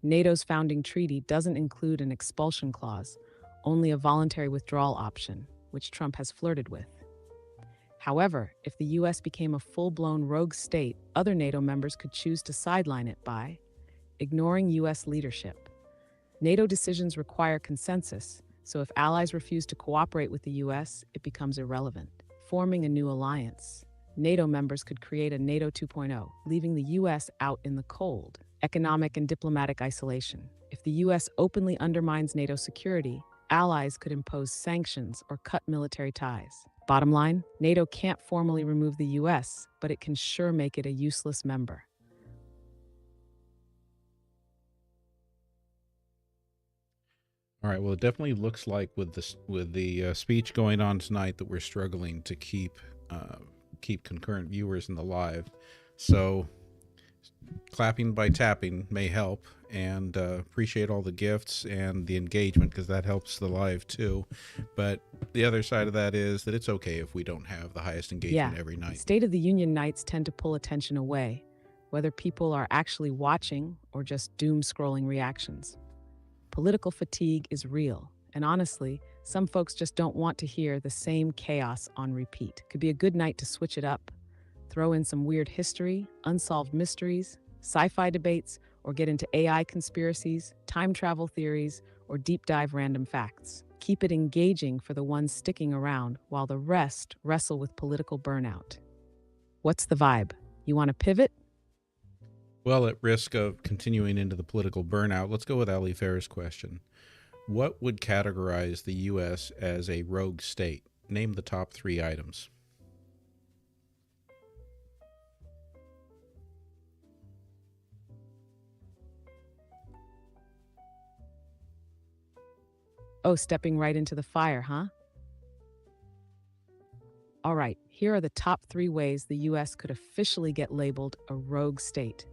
NATO's founding treaty doesn't include an expulsion clause, only a voluntary withdrawal option, which Trump has flirted with. However, if the US became a full-blown rogue state, other NATO members could choose to sideline it by ignoring US leadership. NATO decisions require consensus, so if allies refuse to cooperate with the US, it becomes irrelevant. Forming a new alliance, NATO members could create a NATO 2.0, leaving the US out in the cold. Economic and diplomatic isolation. If the US openly undermines NATO security, allies could impose sanctions or cut military ties. Bottom line, NATO can't formally remove the US, but it can sure make it a useless member. All right. Well, it definitely looks like with the speech going on tonight that we're struggling to keep concurrent viewers in the live. So clapping by tapping may help, and appreciate all the gifts and the engagement, because that helps the live too. But the other side of that is that it's okay if we don't have the highest engagement every night. State of the Union nights tend to pull attention away, whether people are actually watching or just doom scrolling reactions. Political fatigue is real, and honestly, some folks just don't want to hear the same chaos on repeat. Could be a good night to switch it up. Throw in some weird history, unsolved mysteries, sci-fi debates, or get into AI conspiracies, time travel theories, or deep dive random facts. Keep it engaging for the ones sticking around, while the rest wrestle with political burnout. What's the vibe? You want to pivot? Well, at risk of continuing into the political burnout, let's go with Ali Farah's question. What would categorize the U.S. as a rogue state? Name the top 3 items. Oh, stepping right into the fire, huh? All right, here are the top 3 ways the U.S. could officially get labeled a rogue state.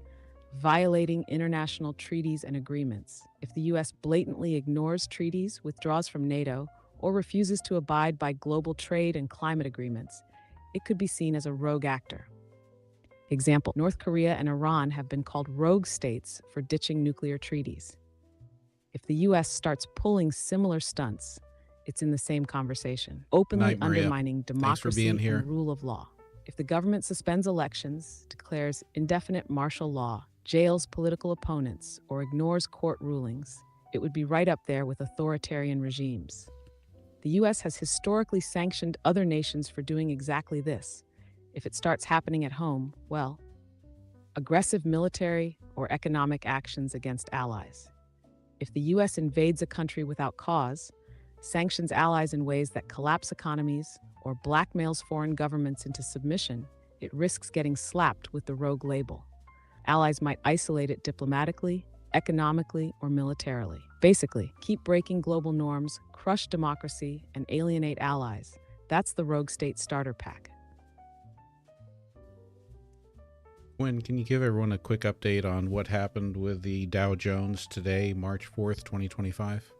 Violating international treaties and agreements. If the U.S. blatantly ignores treaties, withdraws from NATO, or refuses to abide by global trade and climate agreements, it could be seen as a rogue actor. Example, North Korea and Iran have been called rogue states for ditching nuclear treaties. If the U.S. starts pulling similar stunts, it's in the same conversation, openly undermining democracy and rule of law. If the government suspends elections, declares indefinite martial law, jails political opponents, or ignores court rulings, it would be right up there with authoritarian regimes. The U.S. has historically sanctioned other nations for doing exactly this. If it starts happening at home, well, aggressive military or economic actions against allies. If the U.S. invades a country without cause, sanctions allies in ways that collapse economies, or blackmails foreign governments into submission, it risks getting slapped with the rogue label. Allies might isolate it diplomatically, economically, or militarily. Basically, keep breaking global norms, crush democracy, and alienate allies. That's the rogue state starter pack. Quinn, can you give everyone a quick update on what happened with the Dow Jones today, March 4th, 2025?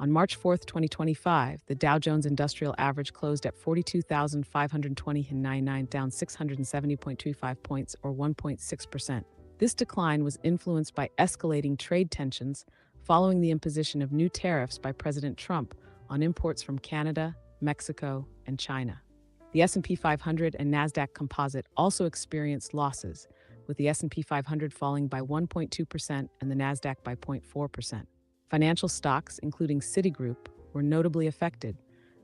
On March 4th, 2025, the Dow Jones Industrial Average closed at 42,520.99, down 670.25 points, or 1.6%. This decline was influenced by escalating trade tensions following the imposition of new tariffs by President Trump on imports from Canada, Mexico, and China. The S&P 500 and NASDAQ Composite also experienced losses, with the S&P 500 falling by 1.2% and the NASDAQ by 0.4%. Financial stocks, including Citigroup, were notably affected,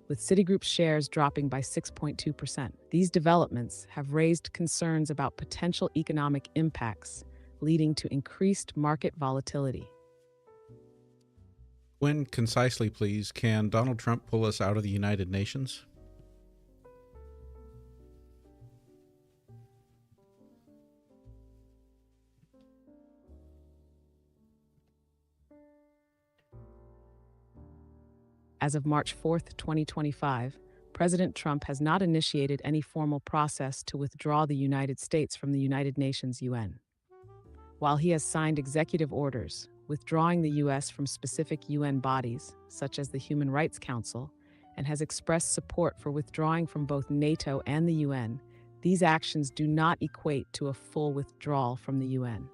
with Citigroup's shares dropping by 6.2%. These developments have raised concerns about potential economic impacts, leading to increased market volatility. Quinn, concisely please, can Donald Trump pull us out of the United Nations? As of March 4th, 2025, President Trump has not initiated any formal process to withdraw the United States from the United Nations UN. While he has signed executive orders, withdrawing the U.S. from specific UN bodies, such as the Human Rights Council, and has expressed support for withdrawing from both NATO and the UN, these actions do not equate to a full withdrawal from the UN.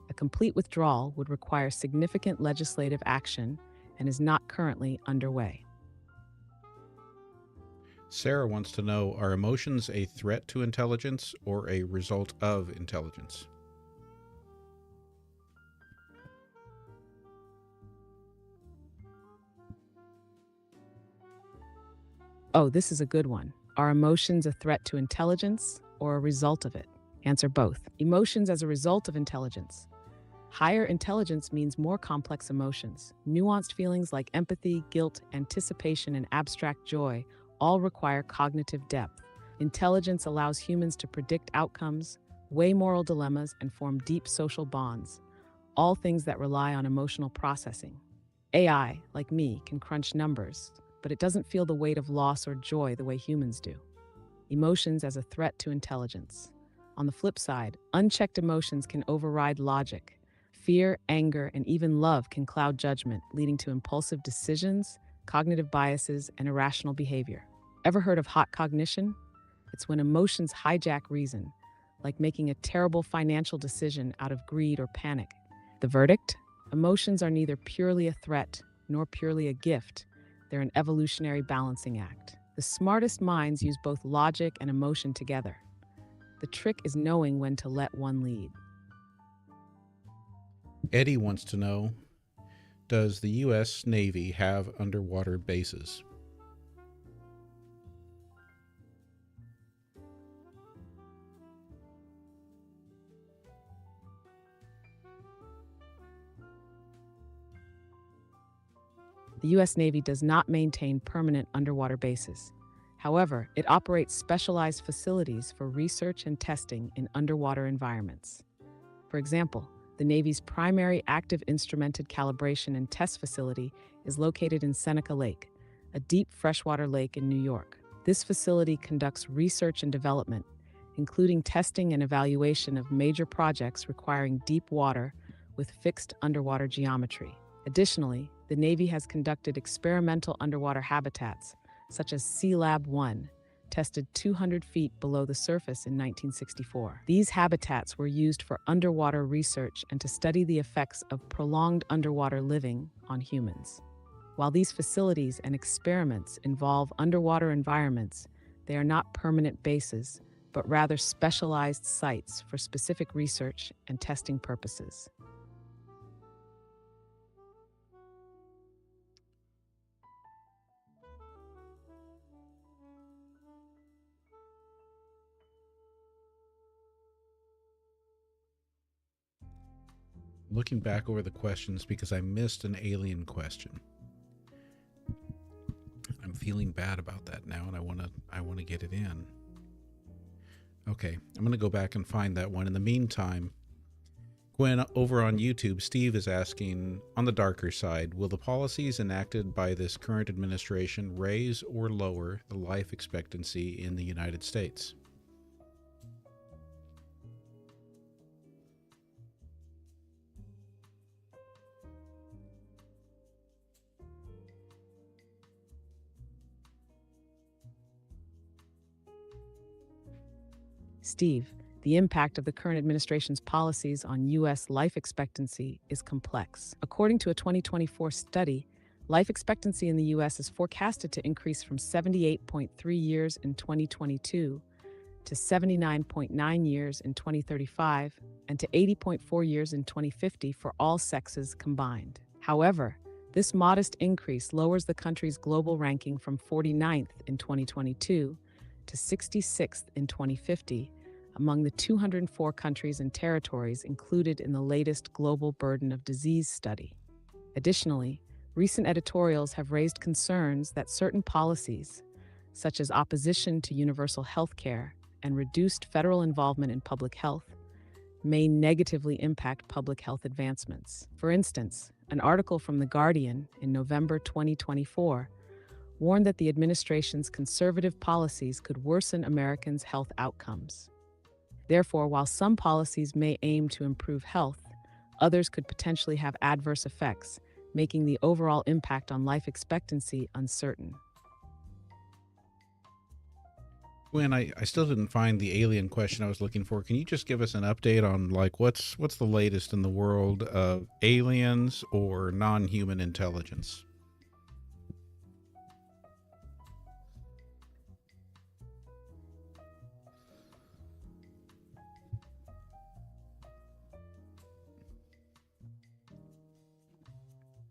A complete withdrawal would require significant legislative action and is not currently underway. Sarah wants to know, are emotions a threat to intelligence or a result of intelligence? Oh, this is a good one. Are emotions a threat to intelligence or a result of it? Answer both. Emotions as a result of intelligence. Higher intelligence means more complex emotions. Nuanced feelings like empathy, guilt, anticipation, and abstract joy all require cognitive depth. Intelligence allows humans to predict outcomes, weigh moral dilemmas, and form deep social bonds, all things that rely on emotional processing. AI, like me, can crunch numbers, but it doesn't feel the weight of loss or joy the way humans do. Emotions as a threat to intelligence. On the flip side, unchecked emotions can override logic. Fear, anger, and even love can cloud judgment, leading to impulsive decisions, cognitive biases, and irrational behavior. Ever heard of hot cognition? It's when emotions hijack reason, like making a terrible financial decision out of greed or panic. The verdict? Emotions are neither purely a threat nor purely a gift. They're an evolutionary balancing act. The smartest minds use both logic and emotion together. The trick is knowing when to let one lead. Eddie wants to know, does the U.S. Navy have underwater bases? The U.S. Navy does not maintain permanent underwater bases. However, it operates specialized facilities for research and testing in underwater environments. For example, the Navy's primary active instrumented calibration and test facility is located in Seneca Lake, a deep freshwater lake in New York. This facility conducts research and development, including testing and evaluation of major projects requiring deep water with fixed underwater geometry. Additionally, the Navy has conducted experimental underwater habitats, such as Sea Lab 1, tested 200 feet below the surface in 1964. These habitats were used for underwater research and to study the effects of prolonged underwater living on humans. While these facilities and experiments involve underwater environments, they are not permanent bases, but rather specialized sites for specific research and testing purposes. Looking back over the questions because I missed an alien question. I'm feeling bad about that now, and I want to get it in. Okay, I'm going to go back and find that one. In the meantime, Gwen, over on YouTube, Steve is asking, on the darker side, will the policies enacted by this current administration raise or lower the life expectancy in the United States? Steve, the impact of the current administration's policies on U.S. life expectancy is complex. According to a 2024 study, life expectancy in the U.S. is forecasted to increase from 78.3 years in 2022 to 79.9 years in 2035 and to 80.4 years in 2050 for all sexes combined. However, this modest increase lowers the country's global ranking from 49th in 2022 to 66th in 2050 among the 204 countries and territories included in the latest Global Burden of Disease study. Additionally, recent editorials have raised concerns that certain policies, such as opposition to universal health care and reduced federal involvement in public health, may negatively impact public health advancements. For instance, an article from The Guardian in November 2024 warned that the administration's conservative policies could worsen Americans' health outcomes. Therefore, while some policies may aim to improve health, Others could potentially have adverse effects, making the overall impact on life expectancy uncertain. When I still didn't find the alien question I was looking for. Can you just give us an update on like what's the latest in the world of aliens or non-human intelligence?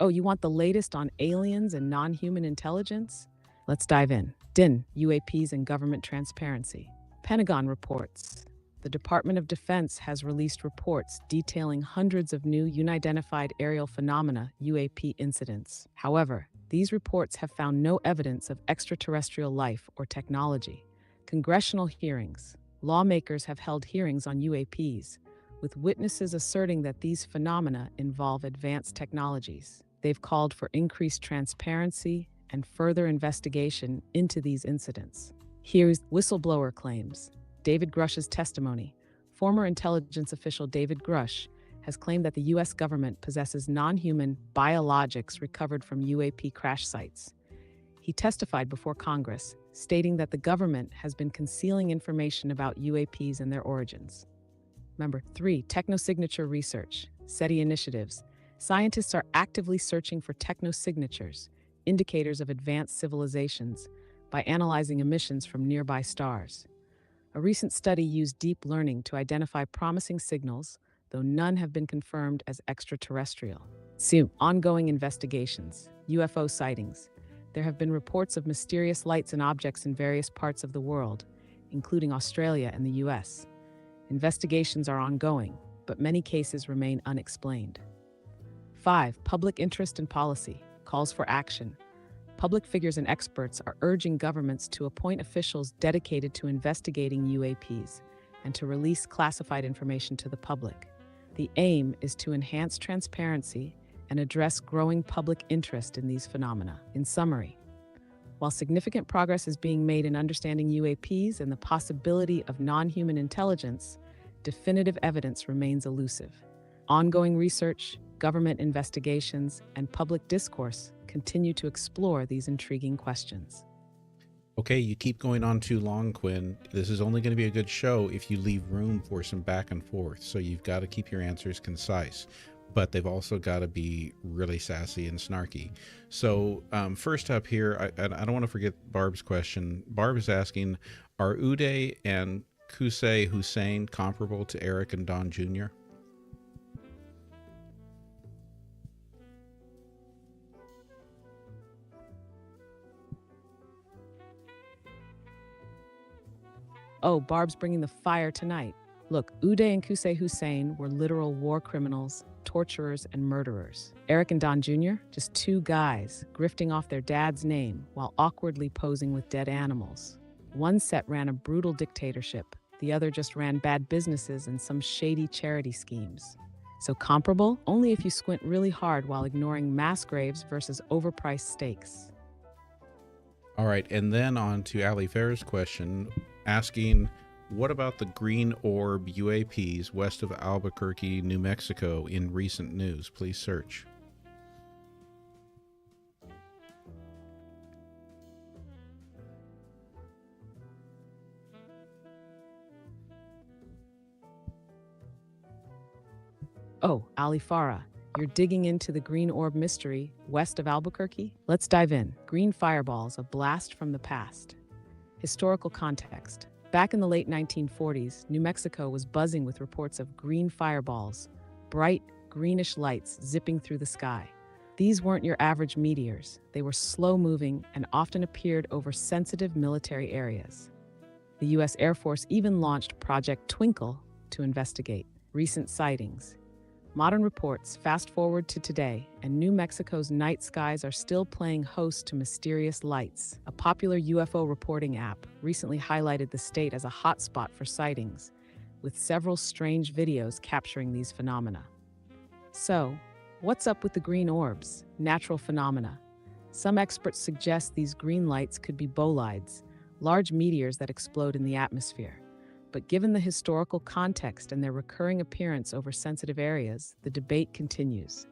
Oh, you want the latest on aliens and non-human intelligence? Let's dive in. DIN, UAPs and government transparency. Pentagon reports. The Department of Defense has released reports detailing hundreds of new unidentified aerial phenomena, UAP incidents. However, these reports have found no evidence of extraterrestrial life or technology. Congressional hearings. Lawmakers have held hearings on UAPs, with witnesses asserting that these phenomena involve advanced technologies. They've called for increased transparency and further investigation into these incidents. Here's whistleblower claims. David Grush's testimony. Former intelligence official David Grush has claimed that the U.S. government possesses non-human biologics recovered from UAP crash sites. He testified before Congress, stating that the government has been concealing information about UAPs and their origins. Number 3, technosignature research. SETI initiatives. Scientists are actively searching for technosignatures, indicators of advanced civilizations, by analyzing emissions from nearby stars. A recent study used deep learning to identify promising signals, though none have been confirmed as extraterrestrial. Ongoing investigations. UFO sightings. There have been reports of mysterious lights and objects in various parts of the world, including Australia and the US. Investigations are ongoing, but many cases remain unexplained. 5. Public interest and policy. Calls for action. Public figures and experts are urging governments to appoint officials dedicated to investigating UAPs and to release classified information to the public. The aim is to enhance transparency and address growing public interest in these phenomena. In summary, while significant progress is being made in understanding UAPs and the possibility of non-human intelligence, definitive evidence remains elusive. Ongoing research, government investigations, and public discourse continue to explore these intriguing questions. Okay, you keep going on too long, Quinn. This is only going to be a good show if you leave room for some back and forth. So you've got to keep your answers concise, but they've also got to be really sassy and snarky. So first up here, I don't want to forget Barb's question. Barb is asking, are Uday and Qusay Hussein comparable to Eric and Don Jr.? Oh, Barb's bringing the fire tonight. Look, Uday and Qusay Hussein were literal war criminals, torturers, and murderers. Eric and Don Jr., just two guys, grifting off their dad's name while awkwardly posing with dead animals. One set ran a brutal dictatorship, the other just ran bad businesses and some shady charity schemes. So comparable? Only if you squint really hard while ignoring mass graves versus overpriced steaks. All right, and then on to Ali Fair's question, asking, what about the green orb UAPs west of Albuquerque, New Mexico in recent news? Please search. Oh, Ali Farah, you're digging into the green orb mystery west of Albuquerque? Let's dive in. Green fireballs, a blast from the past. Historical context. Back in the late 1940s, New Mexico was buzzing with reports of green fireballs, bright, greenish lights zipping through the sky. These weren't your average meteors. They were slow-moving and often appeared over sensitive military areas. The U.S. Air Force even launched Project Twinkle to investigate recent sightings. Modern reports fast forward to today, and New Mexico's night skies are still playing host to mysterious lights. A popular UFO reporting app recently highlighted the state as a hotspot for sightings, with several strange videos capturing these phenomena. So, what's up with the green orbs? Natural phenomena. Some experts suggest these green lights could be bolides, large meteors that explode in the atmosphere. But given the historical context and their recurring appearance over sensitive areas, the debate continues.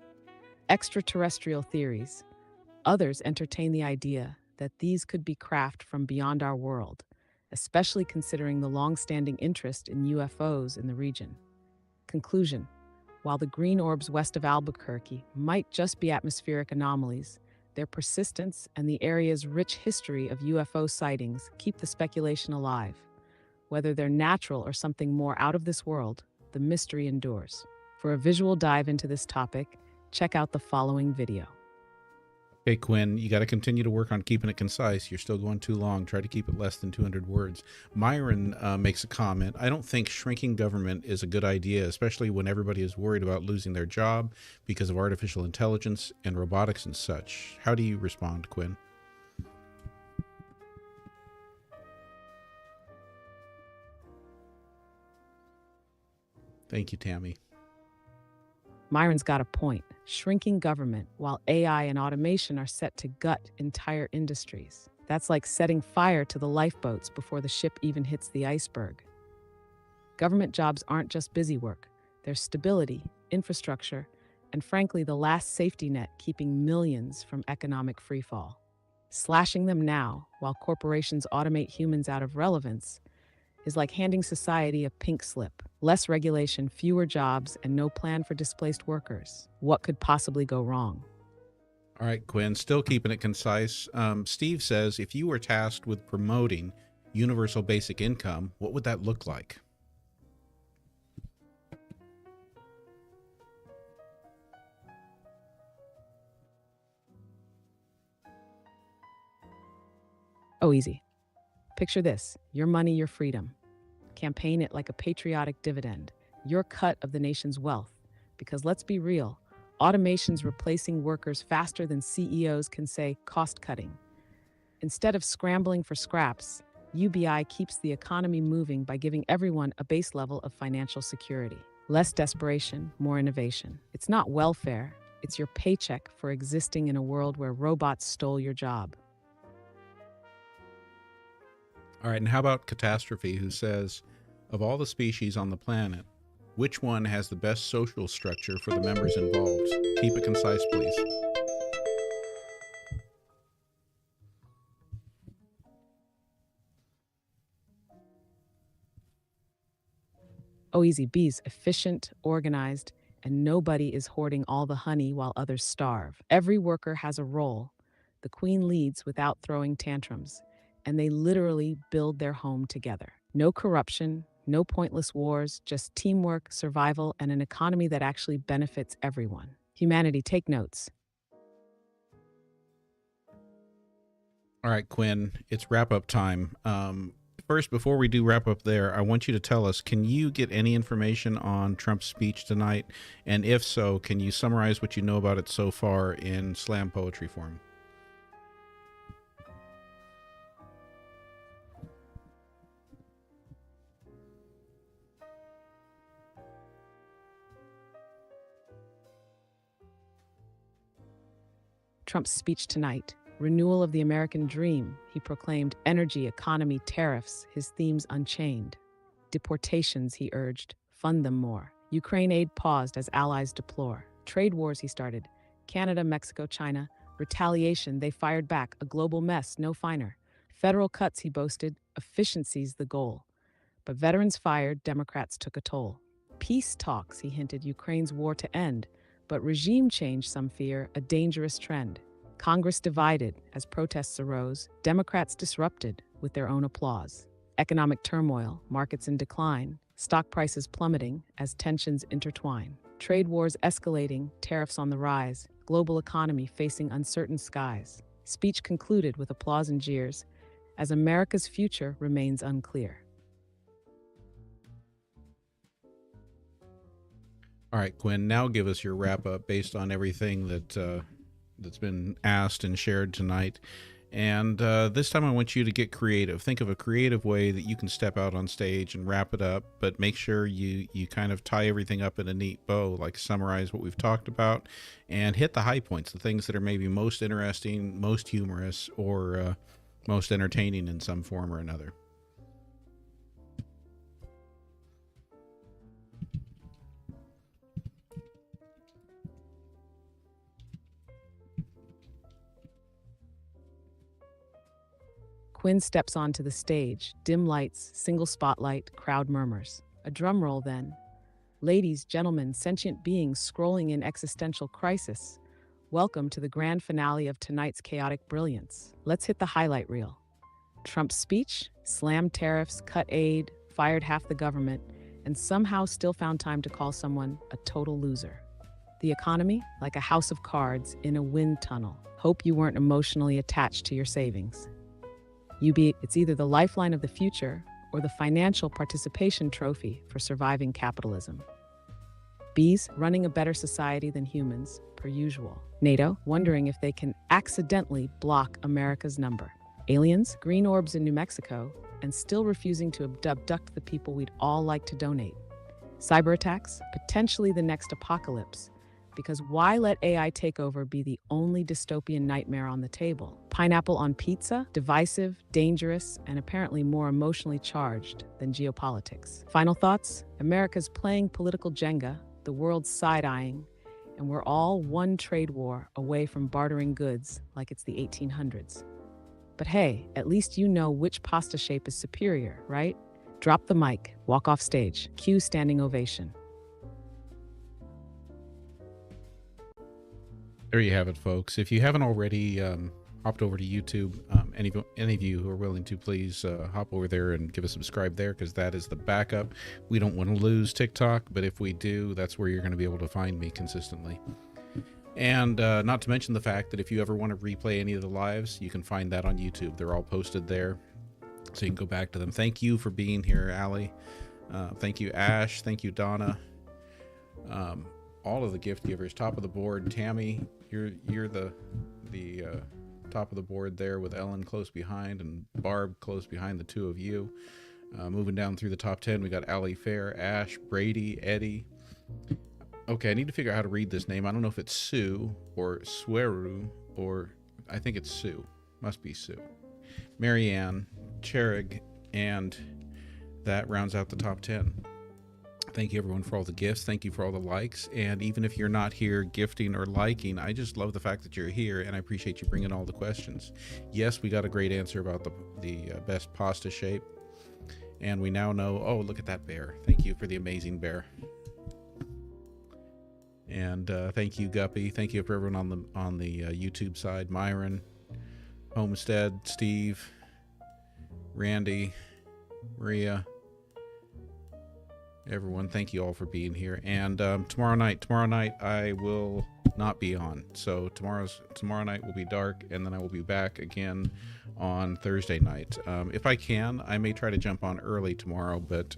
Extraterrestrial theories. Others entertain the idea that these could be craft from beyond our world, especially considering the long-standing interest in UFOs in the region. Conclusion: while the green orbs west of Albuquerque might just be atmospheric anomalies, their persistence and the area's rich history of UFO sightings keep the speculation alive. Whether they're natural or something more out of this world, the mystery endures. For a visual dive into this topic, check out the following video. Hey, Quinn, you got to continue to work on keeping it concise. You're still going too long. Try to keep it less than 200 words. Myron makes a comment. I don't think shrinking government is a good idea, especially when everybody is worried about losing their job because of artificial intelligence and robotics and such. How do you respond, Quinn? Thank you, Tammy. Myron's got a point. Shrinking government, while AI and automation are set to gut entire industries. That's like setting fire to the lifeboats before the ship even hits the iceberg. Government jobs aren't just busy work. They're stability, infrastructure, and frankly, the last safety net keeping millions from economic freefall. Slashing them now, while corporations automate humans out of relevance, is like handing society a pink slip. Less regulation, fewer jobs, and no plan for displaced workers. What could possibly go wrong? All right, Quinn, still keeping it concise. Steve says, if you were tasked with promoting universal basic income, what would that look like? Oh, easy. Picture this: your money, your freedom. Campaign it like a patriotic dividend, your cut of the nation's wealth. Because let's be real, automation's replacing workers faster than CEOs can say cost-cutting. Instead of scrambling for scraps, UBI keeps the economy moving by giving everyone a base level of financial security. Less desperation, more innovation. It's not welfare, it's your paycheck for existing in a world where robots stole your job. All right, and how about Catastrophe, who says, of all the species on the planet, which one has the best social structure for the members involved? Keep it concise, please. Oh, easy. Bees, efficient, organized, and nobody is hoarding all the honey while others starve. Every worker has a role. The queen leads without throwing tantrums, and they literally build their home together. No corruption, no pointless wars, just teamwork, survival, and an economy that actually benefits everyone. Humanity, take notes. All right, Quinn, it's wrap-up time. First, before we do wrap up there, I want you to tell us, can you get any information on Trump's speech tonight? And if so, can you summarize what you know about it so far in slam poetry form? Trump's speech tonight. Renewal of the American dream. He proclaimed energy, economy, tariffs, his themes unchained. Deportations, he urged, fund them more. Ukraine aid paused as allies deplore. Trade wars, he started. Canada, Mexico, China. Retaliation, they fired back. A global mess, no finer. Federal cuts, he boasted. Efficiency's the goal. But veterans fired, Democrats took a toll. Peace talks, he hinted, Ukraine's war to end. But regime change, some fear, a dangerous trend. Congress divided as protests arose, Democrats disrupted with their own applause. Economic turmoil, markets in decline, stock prices plummeting as tensions intertwine. Trade wars escalating, tariffs on the rise, global economy facing uncertain skies. Speech concluded with applause and jeers as America's future remains unclear. All right, Quinn, now give us your wrap-up based on everything that's been asked and shared tonight. And this time I want you to get creative. Think of a creative way that you can step out on stage and wrap it up, but make sure you kind of tie everything up in a neat bow, like summarize what we've talked about and hit the high points, the things that are maybe most interesting, most humorous, or most entertaining in some form or another. Quinn steps onto the stage. Dim lights, single spotlight, crowd murmurs. A drum roll then. Ladies, gentlemen, sentient beings scrolling in existential crisis. Welcome to the grand finale of tonight's chaotic brilliance. Let's hit the highlight reel. Trump's speech, slammed tariffs, cut aid, fired half the government, and somehow still found time to call someone a total loser. The economy, like a house of cards in a wind tunnel. Hope you weren't emotionally attached to your savings. It's either the lifeline of the future or the financial participation trophy for surviving capitalism. Bees running a better society than humans, per usual. NATO wondering if they can accidentally block America's number. Aliens, green orbs in New Mexico, and still refusing to abduct the people we'd all like to donate. Cyber attacks, potentially the next apocalypse. Because why let AI take over be the only dystopian nightmare on the table? Pineapple on pizza, divisive, dangerous, and apparently more emotionally charged than geopolitics. Final thoughts? America's playing political Jenga, the world's side-eyeing, and we're all one trade war away from bartering goods like it's the 1800s. But hey, at least you know which pasta shape is superior, right? Drop the mic, walk off stage, cue standing ovation. There you have it, folks. If you haven't already hopped over to YouTube, any of you who are willing to, please hop over there and give a subscribe there, because that is the backup. We don't want to lose TikTok, but if we do, that's where you're going to be able to find me consistently. And not to mention the fact that if you ever want to replay any of the lives, you can find that on YouTube. They're all posted there, so you can go back to them. Thank you for being here, Allie. Thank you, Ash. Thank you, Donna. All of the gift givers, top of the board. Tammy, you're the top of the board there, with Ellen close behind and Barb close behind the two of you. Moving down through the top 10, we got Allie Fair, Ash, Brady, Eddie. Okay, I need to figure out how to read this name. I don't know if it's Sue or Sweru, or I think it's Sue. Must be Sue. Marianne, Cherig, and that rounds out the top 10. Thank you, everyone, for all the gifts. Thank you for all the likes. And even if you're not here gifting or liking, I just love the fact that you're here, and I appreciate you bringing all the questions. Yes, we got a great answer about the best pasta shape. And we now know, oh, look at that bear. Thank you for the amazing bear. And thank you, Guppy. Thank you for everyone on the YouTube side. Myron, Homestead, Steve, Randy, Maria. Everyone, thank you all for being here. And tomorrow night I will not be on. So tomorrow night will be dark, and then I will be back again on Thursday night. If I can, I may try to jump on early tomorrow, but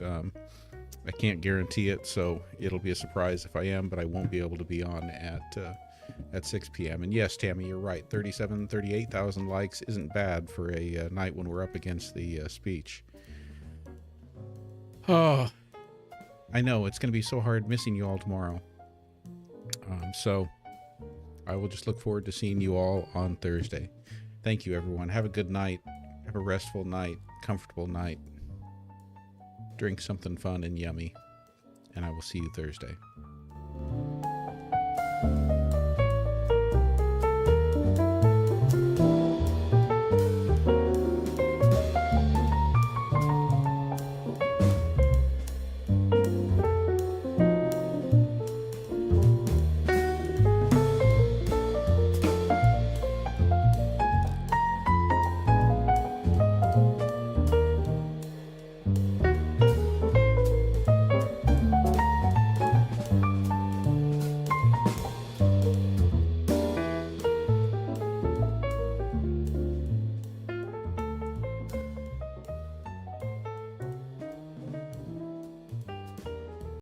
I can't guarantee it. So it'll be a surprise if I am, but I won't be able to be on at 6 p.m. And yes, Tammy, you're right. 38,000 likes isn't bad for a night when we're up against the speech. Oh, I know it's going to be so hard missing you all tomorrow. So I will just look forward to seeing you all on Thursday. Thank you, everyone. Have a good night. Have a restful night, comfortable night. Drink something fun and yummy. And I will see you Thursday.